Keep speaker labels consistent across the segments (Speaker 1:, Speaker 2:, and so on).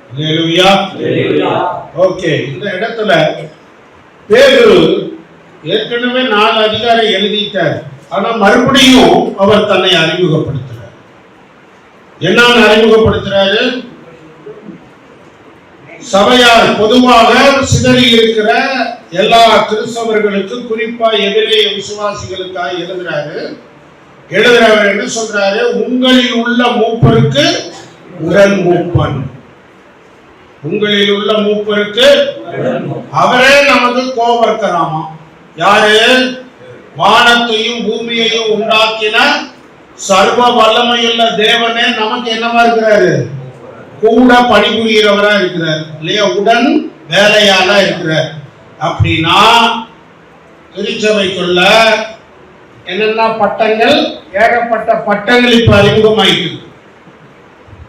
Speaker 1: அல்லேலூயா. Okay, இந்த இடத்துல பேதுரு ஏற்கனவே 4 அதிகாரம் எழுதிட்டார். ஆனா மறுபடியும் அவர் தன்னை அறிமுகப்படுத்துறார். என்னன்னு அறிமுகப்படுத்துறாரு? சபையார் பொதுவாக சிதறி இருக்கிற எல்லா கிறிஸ்தவர்களுக்கு, குறிப்பா எபிரேய விசுவாசிகளுக்காக எழுதுறவர் என்ன சொல்றாரு? உங்களில் உள்ள மூப்பருக்கு உடன் மூப்பன். உங்களில் உள்ள மூப்பருக்கு அவரே நமக்கு கோபர்க்கராமா. யாரு? வானத்தையும் பூமியையும் உண்டாக்கின சர்வ வல்லமையுள்ள தேவனே நமக்கு என்னவா இருக்கிறாரு? கூட பணிபுரியறவரா இருக்கிறார் இல்லையா? உடன் வேலையாளா இருக்கிறார். அப்படின்னா திருச்சபைக்குள்ள என்னென்ன பட்டங்கள், ஏகப்பட்ட பட்டங்கள் இப்ப அறிமுகமாயிட்டு.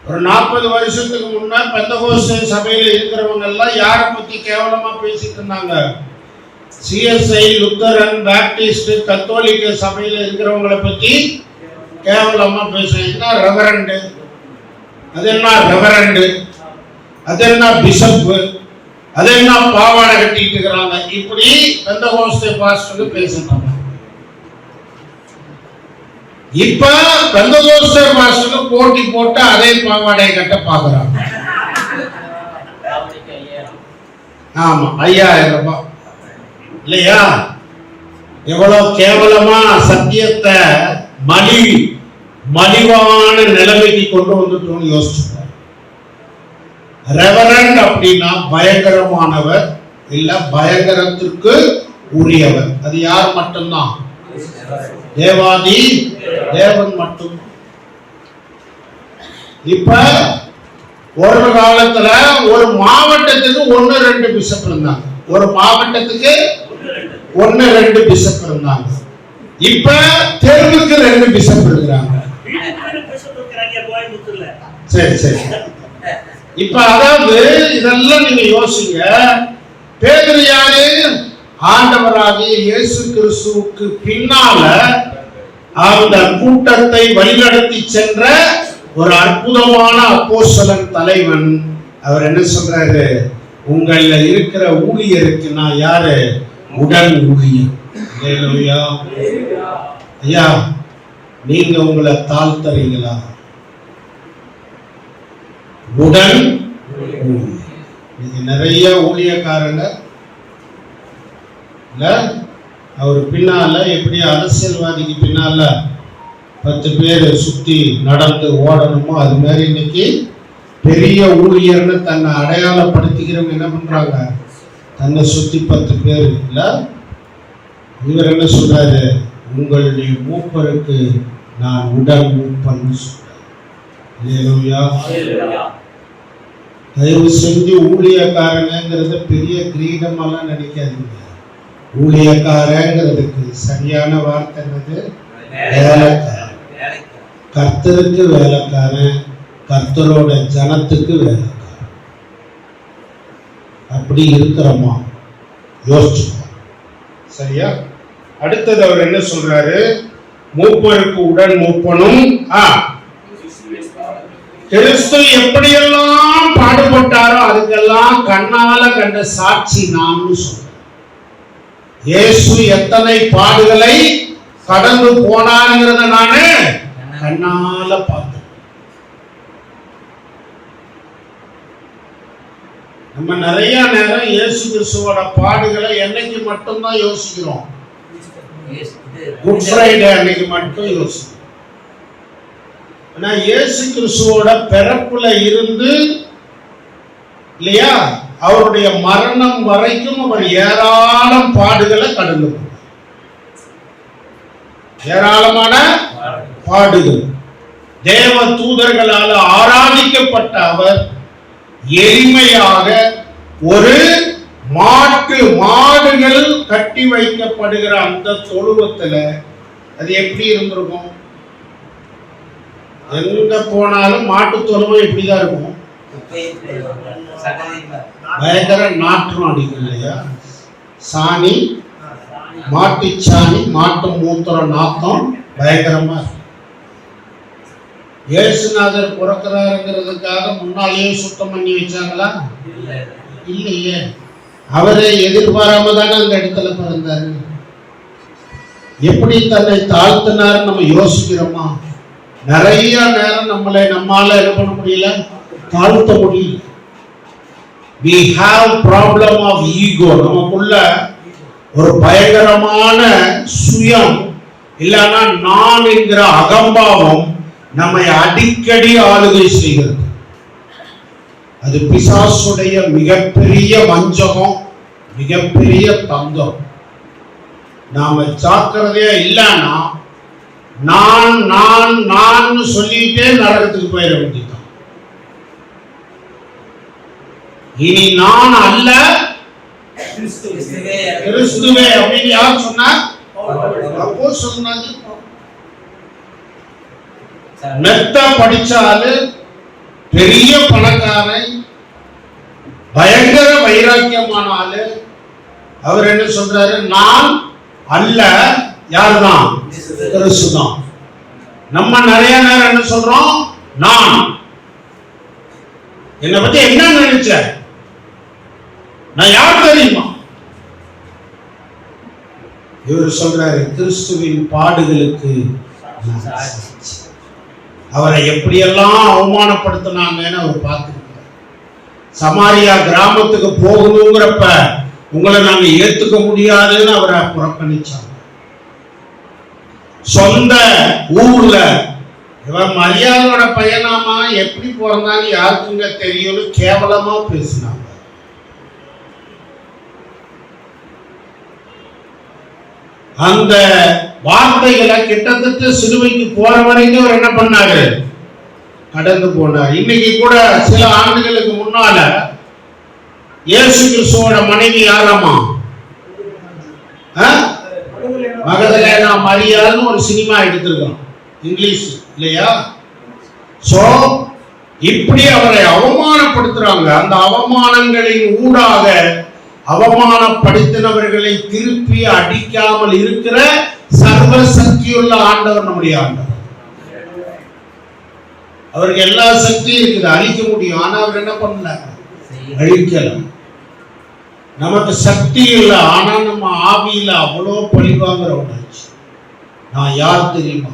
Speaker 1: ஒரு 40 வருஷத்துக்கு முன்னாடி பெந்தகோஸ்தே சபையில இருக்கிறவங்க எல்லாம் யாரை பத்தி கேவலமா பேசிட்டு இருந்தாங்க? சிஎஸ்ஐ, லுத்தரன், பேப்டிஸ்ட், கத்தோலிக்க சபையில இருக்கிறவங்களை பத்தி கேவலமா பேசுறீங்க. ரெவரண்ட், அது என்ன ரெவரண்ட், அது என்ன பிஷப், அது என்ன பாவாடை கட்டிட்டு இருக்கிறாங்க, இப்படி பெந்தகோஸ்தே பாஸ்டர் பேசுறாங்க. இப்ப பெந்தகோஸ்தே பாஸ்டர் போட்டி போட்டு அதே பாவாடையை கட்ட பாக்குறாங்க. ஆமா, 5000 ரூபாய் இல்லையா? எவ்வளவு கேவலமா சத்தியத்தை மலிவான நிலைமைக்கு கொண்டு வந்துட்டோம்னு யோசிச்சுட்டார். ரெவரண்ட் அப்படின்னா பயங்கரமானவர் இல்ல, பயங்கரத்திற்கு உரியவர். அது யார் மட்டும்தான்? தேவாதி தேவன் மட்டும். இப்ப ஒரு காலத்துல ஒரு மாவட்டத்துக்கு 1-2 பிஷப் இருந்தாங்க. ஒரு மாவட்டத்துக்கு 1-2 பிஷப் இருந்தாங்க. இப்ப தெருவுக்கு 2 பிஷப் இருக்கிறாங்க. சரி சரி. இப்ப அதாவது இதெல்லாம் நீங்க யோசிங்க. பேதுரு யாரு? ஆண்டவராகிய இயேசு கிறிஸ்துவுக்கு பின்னால அந்த கூட்டத்தை வழிநடத்தி சென்ற ஒரு அற்புதமான அப்போஸ்தலன், தலைவன். அவர் என்ன சொல்றாரு? உங்கள இருக்கிற ஊழியருக்கு நான் யாரு? உடன் ஊழியர். அல்லேலூயா. ஐயா, நீங்க உங்களை தாழ்த்தறீங்களா? உடன் ஊழியர். நீங்க நிறைய ஊழியக்காரங்க இல்ல, அவர் பின்னால எப்படி அரசியல்வாதிக்கு பின்னால 10 பேர் சுத்தி நடந்து ஓடணுமோ அது மாதிரி இன்னைக்கு பெரிய ஊழியர்னு தன்னை அடையாளப்படுத்திக்கிறவங்க என்ன பண்றாங்க? தன்னை சுத்தி 10 பேர் இல்ல. இவர் என்ன சொல்றாரு? உங்களுடைய மூப்பருக்கு நான் உடன் மூப்பன் சொல்றேன். அல்லேலூயா. தயவு செஞ்சு ஊழியக்காரங்கிறத பெரிய கிரீடமெல்லாம் நினைக்காதீங்க. ஊழியக்காரங்கிறதுக்கு சரியான வார்த்தை என்னது? வேலைக்காரன். கர்த்தருக்கு வேலைக்காரன், கர்த்தரோட ஜனத்துக்கு வேலைக்காரன். அப்படி இருக்கிறோமா? யோசிச்சுக்கோ. சரியா? அடுத்தது அவர் என்ன சொல்றாரு? மூப்பருக்கு உடன் மூப்பனும். கிறிஸ்து எப்படியெல்லாம் பாடுபட்டாரோ அதுக்கெல்லாம் கண்ணால கண்ட சாட்சி நாம்னு சொல்றோம். இயேசு எத்தனை பாடுகளை கடந்து போனாருங்கிறத நானு கண்ணால பார்த்தேன். நம்ம நிறைய நேரம் இயேசு கிறிஸ்துவோட பாடுகளை என்னைக்கு மட்டும்தான் யோசிக்கிறோம்? குட் ஃப்ரைடே அன்னைக்கு மட்டும் யோசிக்கிறோம். ஆனா இயேசு கிறிஸ்துவோட பிறப்புல இருந்து இல்லையா, அவருடைய மரணம் வரைக்கும் அவர் ஏராளம் பாடுகளை கடந்து போனார். ஏராளமான பாடுகள். தேவ தூதர்களால் ஆராதிக்கப்பட்ட அவர் எளிமையாக ஒரு மாடுகள் கட்டி வைக்கப்படுகிற அந்த தொழுவத்துல அது எப்படி இருந்திருக்கும்? எங்க போனாலும் மாட்டு தொழுவம் எப்படிதான் இருக்கும்? பயங்கர நாற்றம் அடிக்கும் இல்லையா? சாணி, மாட்டு சாணி, மாட்டு மூத்திர நாத்தம் பயங்கரமா. இயேசுநாதர் பிறக்கிறாருங்கிறதுக்காக முன்னாலேயே சுத்தம் பண்ணி வச்சாங்களா? இல்லையே. அவரே எதிர்பாராம தானே அந்த இடத்துல பிறந்தாரு. எப்படி தன்னை தாழ்த்தினார் நம்ம யோசிக்கிறோமா? நிறைய நேரம் நம்மால என்ன பண்ண முடியல, தாழ்த்த முடியல. we have problem of ego. நமக்குள்ள ஒரு பயங்கரமான சுயம் இல்லைன்னா நான் என்கிற அகம்பாவம் நம்மை அடிக்கடி ஆளுகை செய்கிறது. அது பிசாசுடைய மிகப்பெரிய வஞ்சகம், மிகப்பெரிய தந்தம். நாம ஜாக்கிரதையா இல்லைன்னா நான் நான் நான் சொல்லிட்டே நரகத்துக்கு போயிட வேண்டியதான். இனி நான் அல்ல கிறிஸ்துவே அப்படின்னு யார் சொன்னா? அப்போஸ்தலனாகிய மெத்த படிச்சாலு, பெரிய பணக்காரன், பயங்கர வைராக்கியமான ஆளு, அவர் என்ன சொல்றாரு? நான் அல்ல, யாருதான்? கிறிஸ்துதான். நம்ம நிறைய நேரம் என்ன சொல்றோம்? நான். என்னை பத்தி என்ன நினைச்ச? நான் யார் தெரியுமா? இவர் சொல்றாரு கிறிஸ்துவின் பாடுகளுக்கு அவரை எப்படியெல்லாம் அவமானப்படுத்தினாங்கன்னு அவர் பார்த்துருக்கிறார். சமாரியா கிராமத்துக்கு போகணுங்கிறப்ப உங்களை நாங்க ஏத்துக்க முடியாதுன்னு அவரை புறக்கணிச்சாங்க. சொந்த ஊர்ல இவன் மரியாதையோட பையனாமா, எப்படி பிறந்தான்னு யாருக்குங்க தெரியும்னு கேவலமா பேசினாங்க. அந்த வார்த்தைகளை கிட்டத்தட்ட சிலுவைக்கு போற வரைக்கும் அவர் என்ன பண்ணாரு? கடந்து போனார். இன்னைக்கு கூட சில ஆண்டுகளுக்கு முன்னால இயேசு கிறிஸ்துவோட மனைவி யாராமா? மகதலேனா மரியாள்னு ஒரு சினிமா எடுத்திருக்கோம், இங்கிலீஷ் இல்லையா? சோ இப்படி அவரை அவமானப்படுத்துறாங்க. அந்த அவமானங்களின் ஊடாக அவமானப்படுத்தினவர்களை திருப்பி அடிக்காமல் இருக்கிற சர்வ சக்தியுள்ள ஆண்டவர் நம்முடைய ஆண்டவர். அவருக்கு எல்லா சக்தியும் இருக்குது, அழிக்க முடியும். ஆனா அவர் என்ன பண்ணல? அழிக்கலாம். நமக்கு சக்தி இல்லை, ஆனா நம்ம ஆவியில அவ்வளோ பழிவாங்கிற உணர்ச்சி. நான் யார் தெரியுமா?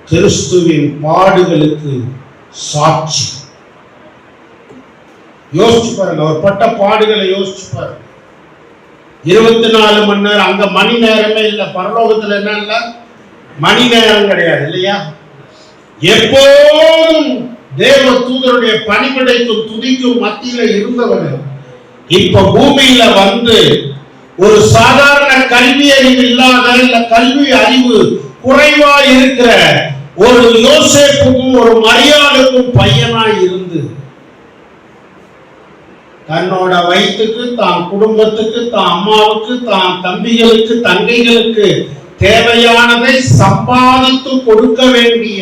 Speaker 1: கிறிஸ்துவின் பாடுகளுக்கு சாட்சி. யோசிச்சு பாருங்க, அவர் பட்ட பாடுகளை யோசிச்சு பாருங்க. 24 மணி நேரம், அங்க மணி நேரமே இல்லை. பரலோகத்துல என்ன இல்ல? மணி நேரம் கிடையாது இல்லையா? எப்போதும் தேவ தூதருடைய பணிவிடைக்கும் துதிக்கும் மத்தியில இருந்தவர் இப்ப பூமியில வந்து ஒரு சாதாரண கல்வி அறிவு இல்லாத, இல்ல கல்வி அறிவு குறைவா இருக்கிற ஒரு யோசேப்புக்கும் ஒரு மரியாளுக்கும் பையனாய் இருந்து தன்னோட வயிற்றுக்கு, தான் குடும்பத்துக்கு, தான் அம்மாவுக்கு, தான் தம்பிகளுக்கு, தங்கைகளுக்கு தேவையானதை சம்பாதித்து கொடுக்க வேண்டிய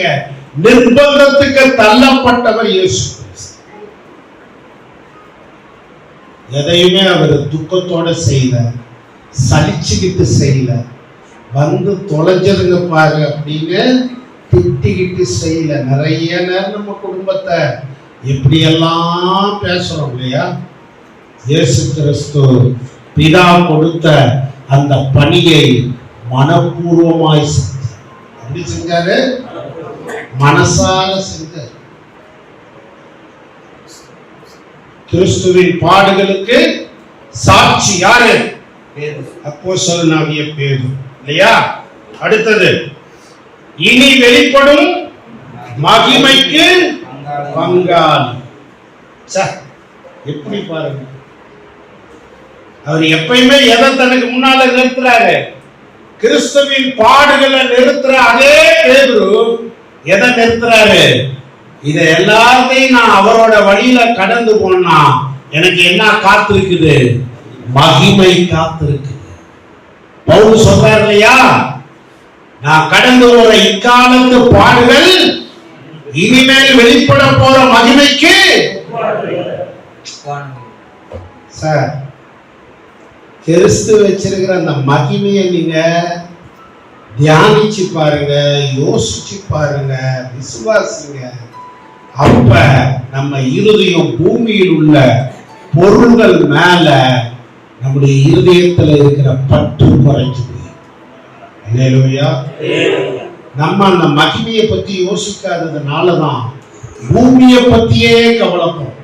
Speaker 1: நிர்பந்தத்துக்கு தள்ளப்பட்டவர் இயேசு. எதையுமே அவர் துக்கத்தோட செய்யல, சலிச்சுக்கிட்டு செய்யல, வந்து தொலைஞ்சதுங்க பாரு அப்படின்னு திட்டிக்கிட்டு செய்யல. நிறைய நேரம் நம்ம குடும்பத்தை எப்படியெல்லாம் பேசுறோம் இல்லையா? இயேசு கிறிஸ்து பிதா கொடுத்த அந்த பணியை மனப்பூர்வமாய் எப்படி செஞ்சாரு? மனசால செஞ்சார். கிறிஸ்துவின் பாடுகளுக்கு சாட்சி யாரு? அப்போஸ்தலனாகிய பேதுரு இல்லையா? அடுத்தது, இனி வெளிப்படும் மகிமைக்கு பங்காளி. எப்படி பாருங்க, அவர் எப்பயுமே எதை தனக்கு முன்னால நிறுத்துறாரு? கிறிஸ்துவின் பாடுகளை நிறுத்துற அதே பேதுரு எதை நிறுத்துறாரு? இதை எல்லாத்தையும் நான் அவரோட வழியில கடந்து போனா எனக்கு என்ன காத்திருக்குது? மகிமை காத்திருக்குது. பவுல் சொல்றாரு இல்லையா? நான் கடந்து போற இக்காலத்து பாடுகள் இனிமேல் வெளிப்பட போற மகிமைக்கு. சார், கிறிஸ்து வச்சிருக்கிற அந்த மகிமையை நீங்க தியானிச்சு பாருங்க, யோசிச்சு பாருங்க, விசுவாசிங்க. அப்ப நம்ம இருதயம் பூமியில் உள்ள பொருள்கள் மேல நம்முடைய இருதயத்துல இருக்கிற பற்று குறைஞ்சு போய், நம்ம அந்த மகிமையை பத்தி யோசிக்காததுனாலதான் பூமியை பத்தியே கவலைப்படுறோம்,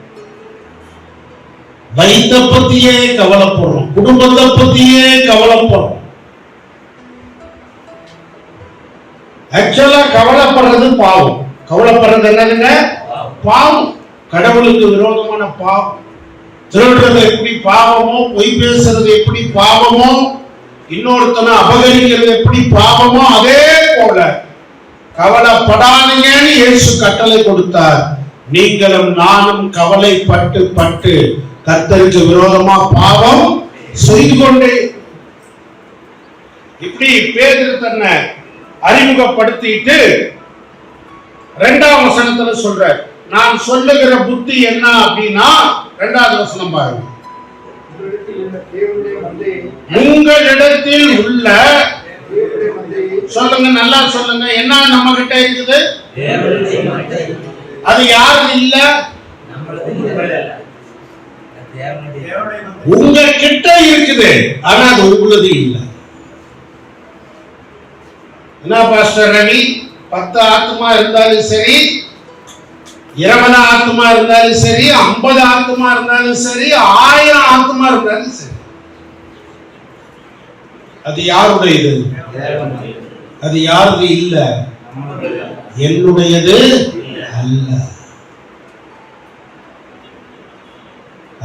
Speaker 1: வைத்த பத்தியே கவலைப்படுறோம், குடும்பத்தை பத்தியே கவலைப்படுறோம். ஆக்சுவலா கவலைப்படுறது பாவம். கவலைப்படுறது என்னதுங்க? பாவம். கடவுளுக்கு விரோதமான பாவம். திருடுறது எப்படி பாவமோ, பொய் பேசுறது எப்படி பாவமோ, இன்னொருத்தனை அபகரிக்கிறது எப்படி பாவமோ, அதே போல கவலைப்படாதீங்கன்னு இயேசு கட்டளை கொடுத்தார். நீங்களும் நானும் கவலைப்பட்டு பட்டு கர்த்தருக்கு விரோதமா பாவம் செய்து கொண்டே. இப்படி பேதுரு தன்னை அறிமுகப்படுத்திட்டு 2ஆம் வசனத்துல சொல்ற, நான் சொல்லுகிற புத்தி என்ன அப்படின்னா, 2வது வசனம் பாருங்க. உங்களிடத்தில் உள்ள, சொல்லுங்க, நல்லா சொல்லுங்க, என்ன நம்ம கிட்ட இருக்குது? அது யாரு இல்ல? உங்க கிட்ட இருக்குது, ஆனா அது உங்களது இல்லை. என்ன பாஸ்டர் ரவி, 10 ஆத்மா இருந்தாலும் சரி, 20 ஆத்மா இருந்தாலும் சரி, 50 ஆத்மா இருந்தாலும் சரி, 1000 ஆத்மா இருந்தாலும் சரி, அது யாருடையது? அது யாருது இல்ல? என்னுடையது அல்ல.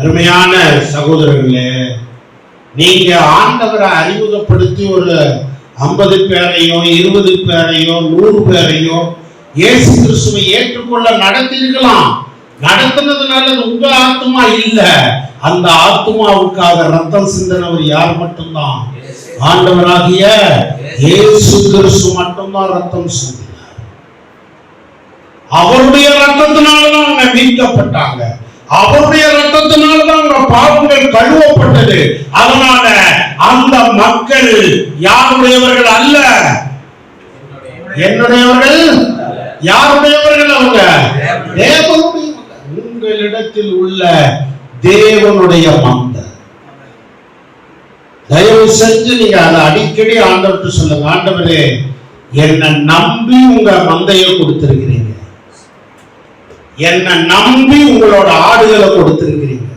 Speaker 1: அருமையான சகோதரர்களே, நீங்க ஆண்டவரை அறிமுகப்படுத்தி ஒரு 50 பேரையோ 20 பேரையோ 100 பேரையோ இயேசு கிறிஸ்துவை ஏற்றுக்கொள்ள நடத்திருக்கலாம். நடத்தினதுனால உங்க ஆத்மா இல்ல. அந்த ஆத்மாவுக்காக ரத்தம் சிந்தினவர் யார்? மட்டும்தான் ஆண்டவராகிய இயேசு கிறிஸ்து மட்டும்தான் ரத்தம் சிந்தினார். அவருடைய ரத்தத்தினாலதான் அவங்க மீட்கப்பட்டாங்க. அவருடைய ரத்தத்தினால்தான் அவங்க பாவங்கள் கழுவப்பட்டது. அதனால அந்த மக்கள் யாருடையவர்கள் அல்ல, என்னுடையவர்கள். யாருடையவர்கள்? அவங்க தேவனுடைய. உங்களிடத்தில் உள்ள தேவனுடைய மந்தை. தயவு செஞ்சு நீங்க அதை அடிக்கடி ஆண்டவர்கிட்ட சொல்லுங்க. ஆண்டவரே, என்னை நம்பி உங்க மந்தையை கொடுத்திருக்கிறீங்க, என்னை நம்பி உங்களோட ஆடுகளை கொடுத்திருக்கிறீங்க.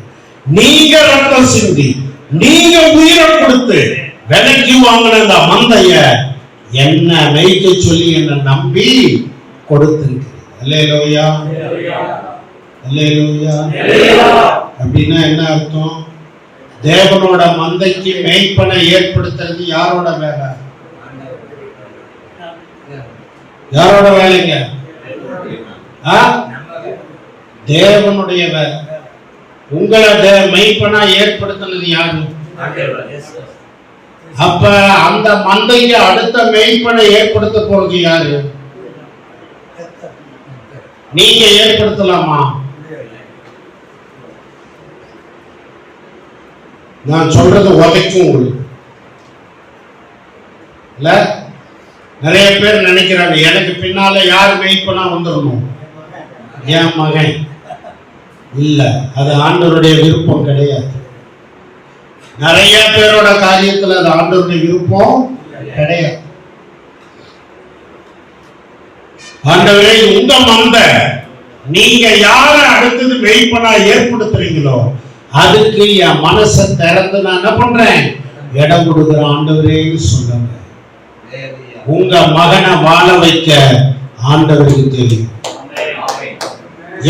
Speaker 1: நீங்க ரத்தம் சிந்தி, நீங்க உயிரை கொடுத்து விலைக்கு வாங்கின அந்த மந்தைய என்ன மேய்க்க சொல்லி என்னை நம்பி கொடுத்திருக்கிறீங்க. அல்லேலூயா, அல்லேலூயா. அப்படின்னா என்ன அர்த்தம்? தேவனோட மந்தைக்கு மேய்ப்பனை ஏற்படுத்துறது யாரோட வேலை? யாரோட வேலைங்க? தேவனுடைய வேலை. உங்களை மெய்ப்பனா ஏற்படுத்தினது யாரு? அப்ப அந்த மந்தைக்கு அடுத்த மெய்ப்பனை ஏற்படுத்த போறது யாரு? நீங்க ஏற்படுத்தலாமா? நான் சொல்றது உதைக்கும் உங்களுக்கு இல்ல. நிறைய பேர் நினைக்கிறாங்க, எனக்கு பின்னால யார் மெய்ப்பனா வந்துடணும், என் மகன். இல்ல, அது ஆண்டவருடைய விருப்பம் கிடையாது. நிறைய பேரோட காரியத்துல அது ஆண்டவருடைய விருப்பம் கிடையாது. ஆண்டவரே, உங்க மந்தை நீங்க யார அடுத்தது மெய்ப்பனா ஏற்படுத்துறீங்களோ அதுக்கு என் மனசை திறந்து நான் என்ன பண்றேன்? இடம் கொடுக்கிற ஆண்டவரேன்னு சொல்லுங்க. உங்க மகனை வாழ வைக்க ஆண்டவருக்கு தெரியும்.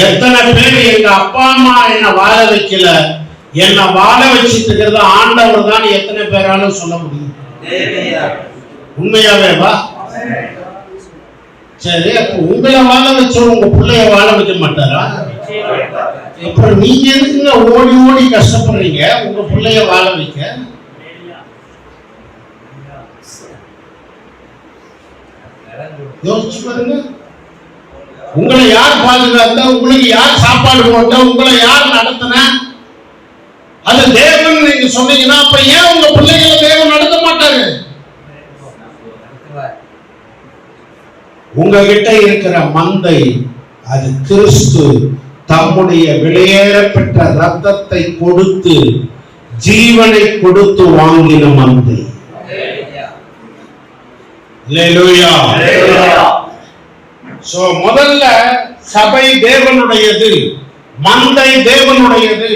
Speaker 1: எத்தனை பேர் எங்க அப்பா அம்மா என்ன வாழ வைக்கல, என்ன வாழ வச்சிட்டு இருக்கிறது ஆண்டவர் தான் எத்தனை பேராலும் சொல்ல முடியும்? உண்மையாவே வா. சரி, அப்ப உங்களை வாழ வச்ச உங்க பிள்ளைய வாழ வைக்க மாட்டாரா? அப்புறம் நீங்க எதுக்குங்க ஓடி ஓடி கஷ்டப்படுறீங்க உங்க பிள்ளைய வாழ வைக்க? யோசிச்சு பாருங்க. உங்களை யார் பாதுகாத்தா, உங்களுக்கு யார் சாப்பாடு போட்ட, உங்களை யார் நடத்தின? அது தேவன் நீங்க சொன்னீங்கன்னா அப்ப ஏன் உங்க பிள்ளைகளை தேவன் நடத்த மாட்டாரு? உங்ககிட்ட இருக்கிற மந்தை அது கிறிஸ்து தம்முடைய விலையேறப்பெற்ற ரத்தத்தை கொடுத்து ஜீவனை கொடுத்து வாங்கின மந்தை. அல்லேலூயா. சோ முதல்ல சபை தேவனுடையது, மந்தை தேவனுடையது.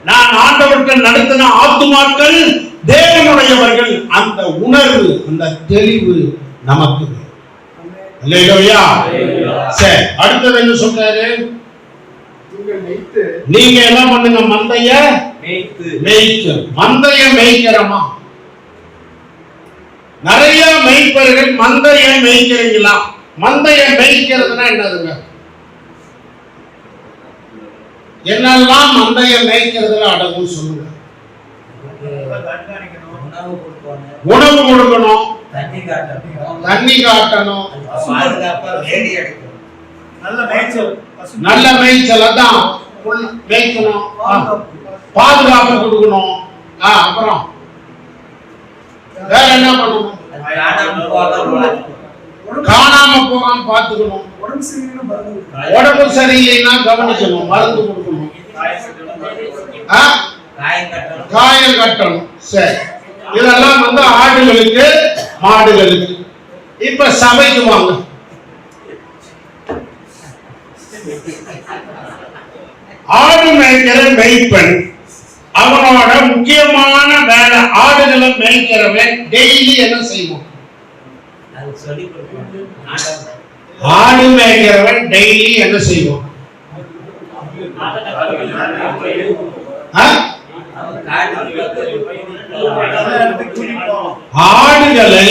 Speaker 1: நான் ஆண்டவருக்கு நடத்தின ஆத்துமாக்கள் தேவனுடையவர்கள். அந்த உணர்வு, அந்த தெளிவு நமக்கு. அல்லேலூயா. சரி, அடுத்தது என்ன சொல்றாரு? நீங்க என்ன பண்ணுங்க? மந்தைய மேய்க்க. மந்தைய மேய்க்கிறோமா? நிறைய மேய்ப்பர்கள் மந்தைய மேய்க்கிறீங்களா? மந்தைய மேய்க்கிறதுனா என்னதுங்க? என்னெல்லாம் மந்தைய மேய்க்கிறதுல அடங்கும் சொல்லுங்க. உணவு கொடுக்கணும், தண்ணி காட்டணும், நல்ல மேய்ச்சல், அதான் மேய்க்கணும், பாதுகாப்பு கொடுக்கணும். அப்புறம் வேற என்ன பண்ணணும்? காணாம போகாம பாத்துக்கணும். உடம்பு சரியில்லைன்னா கவனிக்கணும், மருந்து கொடுக்கணும், காயம் கட்டணும். சரி, இதெல்லாம் ஆடுகளுக்கு, மாடுகளுக்கு. இப்ப சபைக்கு வாங்க. ஆடு மேய்க்கிற மேய்ப்பன் அவனோட முக்கியமான வேலை, ஆடுகளை மேய்க்கிறவன் டெய்லி என்ன செய்வோம்? ஆடு மேய்க்கிறவன் டெய்லி என்ன செய்வோம்? ஆடுகளை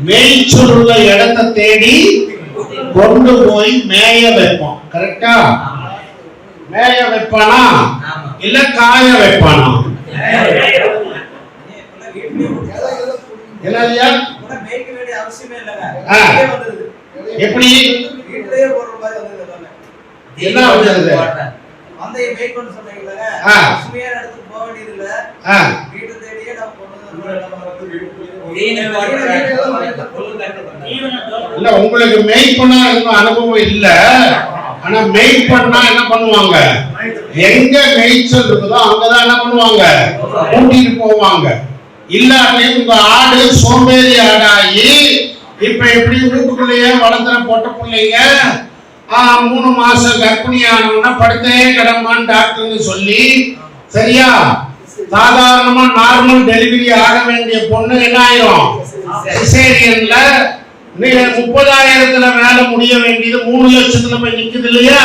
Speaker 1: மேய்ச்சலுள்ள இடத்தை தேடி கொண்டு போய் மேய வைப்போம். கரெக்டா? மேய வைப்பானா இல்ல காய வைப்பானா? என்னையா எப்படி என்ன வந்தது? மந்தைய மேய்க்கணும் சொன்னீங்கல, சுமையா எடுத்து போக வேண்டியது இல்ல, வீட்டு தேடியே நான் இல்ல. உங்களுக்கு மேய்ப்பனா அனுபவம் இல்ல, ஆனா மேய்ப்பனா என்ன பண்ணுவாங்க? எங்க மேய்ச்சல் இருக்குதோ அங்கதான் என்ன பண்ணுவாங்க? கூட்டிட்டு போவாங்க. இல்லாட்டி உங்க ஆடு சோம்பேறி ஆடாகி இப்ப எப்படி வீட்டுக்குள்ளேயே வளர்த்துற பொட்ட பிள்ளைங்க 3 மாசம் கர்ப்பிணி ஆனோம்னா படுத்தே கிடமான்னு டாக்டர்னு சொல்லி, சரியா, சாதாரணமா நார்மல் டெலிவரி ஆக வேண்டிய பொண்ணு என்ன ஆயிரும்? சிசேரியன்ல 30,000 மேல முடிய வேண்டியது 3 லட்சத்துல போய் நிக்குது இல்லையா?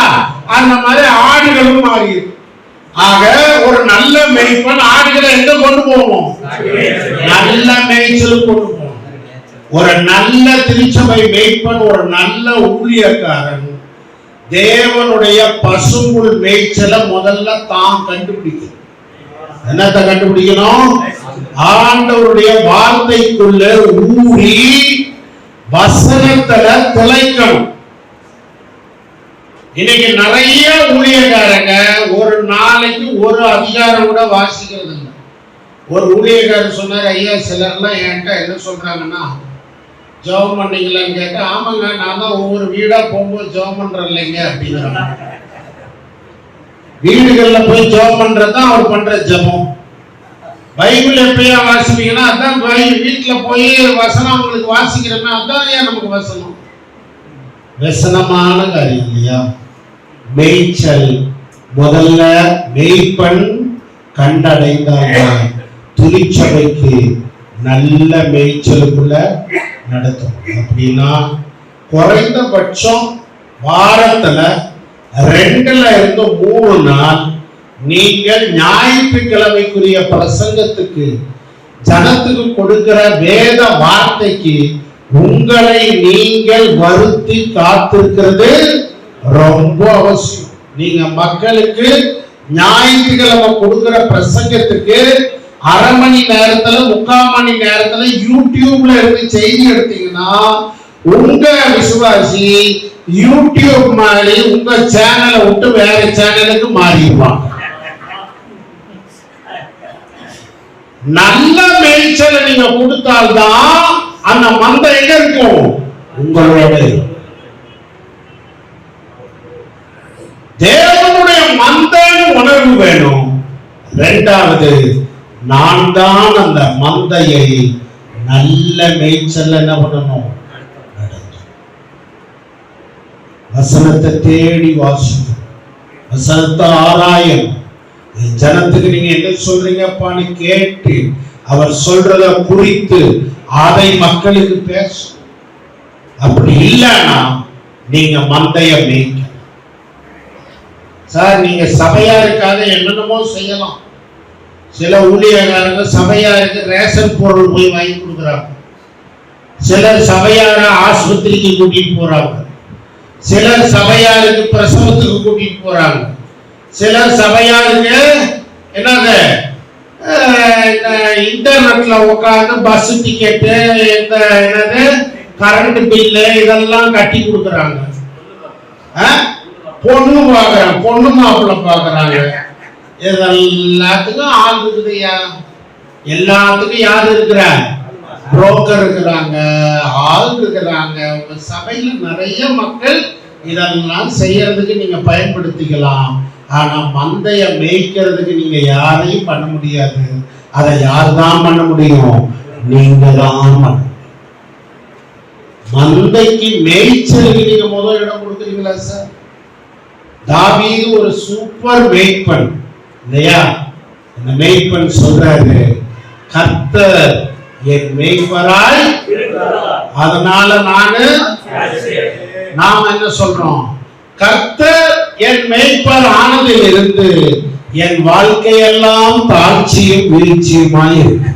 Speaker 1: அந்த மாதிரி ஆடுகளும் மாறிடுது. ஆக ஒரு நல்ல மேய்ப்பன் ஆடுகளை எங்க கொண்டு போவோம்? நல்ல மேய்ச்சல் கொண்டு போவோம். ஒரு நல்ல திருச்சபை மேய்ப்பன், ஒரு நல்ல ஊழியக்காரன் தேவனுடைய பசும்புல் மேய்ச்சலை முதல்ல தான் கண்டுபிடிக்கணும். என்னத்தை கண்டுபிடிக்கணும்? ஆண்டவருடைய வார்த்தைக்குள்ள ஊறி வசனத்துல திளைக்கணும். இன்னைக்கு நிறைய ஊழியக்காரங்க ஒரு நாளைக்கு ஒரு அதிகாரம் கூட வாசிக்கிறது இல்லை. ஒரு ஊழியக்காரர் சொன்னார், ஐயா சிலர்லாம் என்கிட்ட என்ன சொல்றாங்கன்னா, ஜெபம் பண்ணீங்களான்னு கேட்டா, ஆமாங்க நான் தான் ஒவ்வொரு வீடா போகும்போது ஜெபம் பண்றேன் இல்லைங்க அப்படிங்கிறாங்க. வீடுகள்ல போய் ஜெபம் பண்றதுதான் அவர் பண்ற ஜெபம். பைபிள் எப்பயா வாசிப்பீங்கன்னா அதான் வீட்டுல போய் வசனம் உங்களுக்கு வாசிக்கிறோமே, அதான் ஏன் நமக்கு வசனம்? வசனமான காரியம் இல்லையா? மேய்ச்சல் முதல்ல மேய்ப்பன் கண்டடைந்தால் திருச்சபைக்கு நல்ல மேய்ச்சலுக்குள்ள நடத்தும். அப்படின்னா குறைந்தபட்சம் வாரத்துல 2ல இருந்து 3 நாள் நீங்கள் ஞாயிற்றுக்கிழமைக்குரிய பிரசங்கத்துக்கு, ஜனத்துக்கு கொடுக்கிற வேத வார்த்தைக்கு உங்களை நீங்கள் வருத்தி காத்திருக்கிறது ரொம்ப அவசியம். நீங்க மக்களுக்கு ஞாயிற்றுக்கிழமை கொடுக்கிற பிரசங்கத்துக்கு 1/2 மணி நேரத்துல 3/4 மணி நேரத்துல யூடியூப்ல இருந்து செய்தி எடுத்தீங்கன்னா உங்க விசுவாசி யூடியூப் மாதிரி உங்க சேனலை விட்டு வேற சேனலுக்கு மாறிடுவாங்க. நல்ல மேய்ச்சலை நீங்க கொடுத்தால்தான் அந்த மந்தை எங்க இருக்கும்? உங்களோட. தேவனுடைய மந்தைன்னு உணர்வு வேணும். இரண்டாவது, நான் தான் அந்த மந்தையை நல்ல மேய்ச்சல் என்ன பண்ணணும், வசனத்தை தேடி வாசிக்கணும், வசனத்தை ஆராயணும். ஜனத்துக்கு நீங்க என்ன சொல்றீங்கப்பான்னு கேட்டு அவர் சொல்றத குறித்து அதை மக்களுக்கு பேசும். அப்படி இல்லைன்னா நீங்க மந்தைய மேய்க்க. சார், நீங்க சபையாருக்காக என்னென்னமோ செய்யலாம். சில ஊழியக்காரங்க சபையாருக்கு ரேஷன் பொருள் போய் வாங்கி கொடுக்குறாங்க. சிலர் சபையார ஆஸ்பத்திரிக்கு கூட்டிட்டு போறாங்க. சிலர் சபையாருக்கு பிரசவத்துக்கு கூட்டிட்டு போறாங்க. சிலர் சபையாருக்கு என்னது இன்டர்நெட்ல உட்காந்து பஸ் டிக்கெட்டு, என்னது கரண்ட் பில்லு இதெல்லாம் கட்டி கொடுக்குறாங்க. பொண்ணு பாக்குறாங்க, பொண்ணு மாப்பிள்ள பாக்குறாங்க. இதெல்லாத்துக்கும் ஆள் இருக்குதுயா. எல்லாத்துக்கும் யாரு இருக்கிற? புரோக்கர் இருக்கிறாங்க, ஆள் இருக்கிறாங்க. உங்க சபையில நிறைய மக்கள் இதெல்லாம் செய்யறதுக்கு நீங்க பயன்படுத்திக்கலாம். ஆனா மந்தைய மேய்க்கிறதுக்கு நீங்க யாரையும் பண்ண முடியாது. அதை யாருதான் பண்ண முடியும்? நீங்க தான் பண்ண. மந்தைக்கு மேய்ச்சலுக்கு நீங்க முதல் இடம் கொடுக்குறீங்களா சார்? தாவீது ஒரு சூப்பர் மேய்ப்பன் இல்லையா? அந்த மேய்ப்பன் சொல்றாரு, கர்த்தர் என் மேய்ப்பராய், அதனால நாம என்ன சொல்றோம்? கர்த்தர் என் மேய்ப்பர் ஆனதில் இருந்து என் வாழ்க்கையெல்லாம் தாழ்ச்சியும் வீழ்ச்சியுமாய் இருக்கு.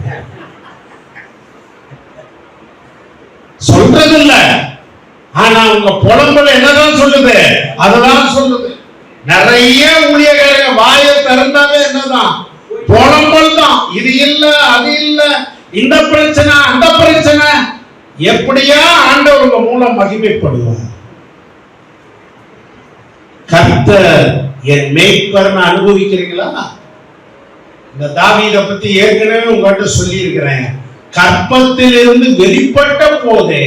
Speaker 1: சொல்றதில்ல, ஆனா உங்க புலம்பல என்னதான் சொல்லுது? அதெல்லாம் சொல்லுது. நிறைய ஊழியக்காரங்க வாயை திறந்தாவே என்னதான் புலம்பல் தான். இது இல்ல, அது இல்ல, இந்த பிரச்சனை, அந்த பிரச்சனை. எப்படியா ஆண்டவர் உங்க மூலம் மகிமைப்படுவார். கர்த்தர் என் மேய்ப்பர்னு அனுபவிக்கிறீங்களா? இந்த தாவீதை பத்தி ஏற்கனவே உங்கள்கிட்ட சொல்லி இருக்கிறேன். கற்பத்தில் இருந்து வெளிப்பட்ட போதே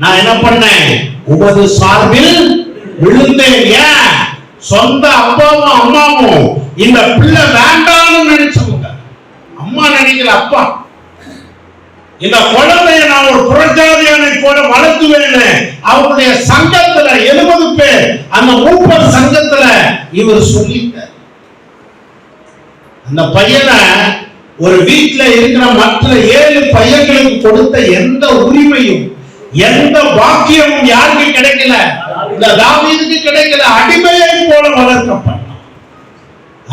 Speaker 1: நான் என்ன பண்ணேன்? உமது சார்பில் விழுந்தேன். ஏன்? சொந்த அப்பாவும் அம்மாவும் இந்த பிள்ளை வேண்டாம்னு நினைச்சவங்க. அம்மா நினைக்கல, அப்பா இந்த குழந்தைய நான் ஒரு புறஜாதியானை போல வளர்த்துவேன். அவருடைய சங்கத்துல 70 பேர், அந்த மூப்பர் சங்கத்துல இவர் சொல்லிட்டார். அந்த பையனை ஒரு வீட்டுல இருக்கிற மற்ற 7 பையன்களுக்கு கொடுத்த எந்த உரிமையும் எந்த பாக்கியமும் யாருக்கு கிடைக்கல? இந்த தாவீதுக்கு கிடைக்கல. அடிமையை போல வளர்க்கப்பட்டான்.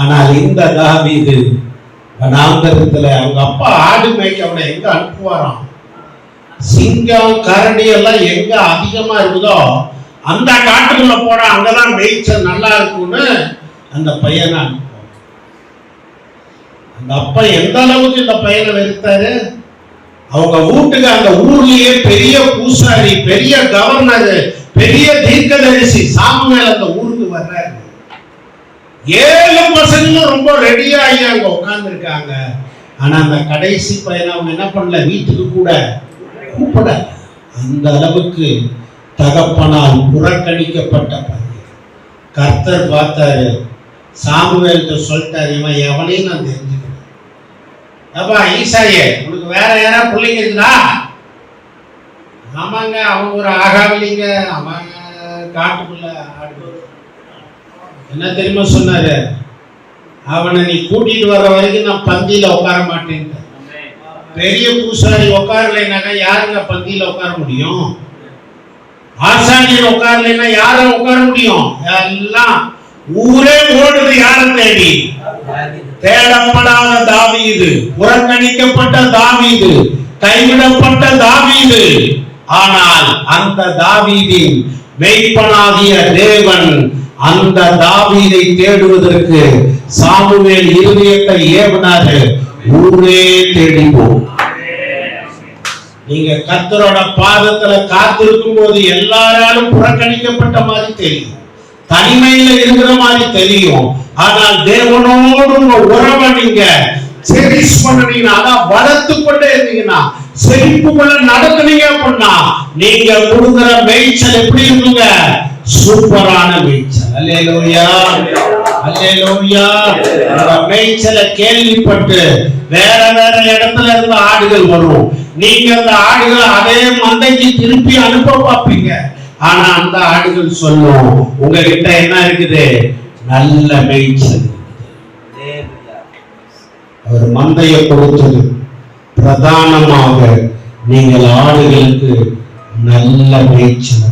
Speaker 1: ஆனால் இந்த தாவீது வனாந்தரத்துல அவங்க அப்பா ஆடு மேய்க்க அவனை எங்க அனுப்புவாராம்? சிங்கம் கரடி எல்லாம் எங்க அதிகமா இருக்குதோ அந்த காட்டுக்குள்ள போட, அங்கதான் மேய்ச்சல் நல்லா இருக்கும்னு அந்த பையனை அனுப்புவார். அந்த அப்பா எந்த அளவுக்கு இந்த பையனை வெறுத்தாரு? அவங்க வீட்டுக்கு அந்த ஊர்லயே பெரிய பூசாரி, பெரிய கவர்னர், பெரிய தீர்க்கதரிசி சாமுவேல் அந்த ஊருக்கு வர்றாரு. 7 பசங்களும் ரொம்ப ரெடியா ஆகி அங்க உட்கார்ந்து இருக்காங்க. ஆனா அந்த கடைசி பையனை அவங்க என்ன பண்ணல, வீட்டுக்கு கூட கூப்பிட. அந்த அளவுக்கு தகப்பனால் புறக்கணிக்கப்பட்ட பையன். கர்த்தர் பார்த்தாரு, சாமுவேல்கிட்ட சொல்லிட்டாரு, இவன் எவனையும் நான் தெரிஞ்சுக்கிறேன். அப்பா ஈசாயே, உனக்கு வேற யாராவது பிள்ளைங்க இருக்குதா? ஆமாங்க, அவங்க ஒரு ஆகாவிலிங்க, அவங்க காட்டுக்குள்ள ஆடு. என்ன தெரியுமா சொன்னாரு? அவனை நீ கூட்டிட்டு வர்ற வரைக்கும் நான் பந்தியில உட்கார மாட்டேன். பெரிய பூசாரி உட்காரலைனாக்கா யாருங்க பந்தியில உட்கார முடியும்? ஆசாரியர் உட்காரலைன்னா யார உட்கார முடியும்? எல்லாம் ஊரே ஓடுது யார தேடி? தேடப்படாத தாவீது, புறக்கணிக்கப்பட்ட தாவீது, கைவிடப்பட்ட தாவீது. ஆனால் அந்த தாவீதின் மேய்ப்பனாகிய தேவன் அந்த தாவீதை தேடுவதற்கு சாமுவேல் இருதயத்தை ஏவினாரு. ஊரே தேடி போ. நீங்க கர்த்தரோட பாதத்துல காத்திருக்கும் போது எல்லாராலும் புறக்கணிக்கப்பட்ட மாதிரி தெரியும், தனிமையில இருக்கிற மாதிரி தெரியும். ஆனால் தேவனோடு உங்க உறவை நீங்க செரிஷ் பண்ணீங்கன்னா, அதான் வளர்த்து கொண்டே இருந்தீங்கன்னா, செழிப்புக்குள்ள நடத்துனீங்க அப்படின்னா, நீங்க கொடுக்கிற மேய்ச்சல் எப்படி இருக்குங்க? சூப்பரான மேய்ச்சல். அல்லேலூயா, அல்லேலூயா. அந்த மேய்ச்சலை கேள்விப்பட்டு வேற வேற இடத்துல இருந்து ஆடுகள் வரும். நீங்க அந்த ஆடுகள் அதே மந்தைக்கு திருப்பி அனுப்ப பார்ப்பீங்க. ஆனா அந்த ஆடுகள் சொல்லும், உங்ககிட்ட என்ன இருக்குது? நல்ல மேய்ச்சல். அவர் மந்தையை கொடுத்தது பிரதானமாக நீங்கள் ஆடுகளுக்கு நல்ல மேய்ச்சல்.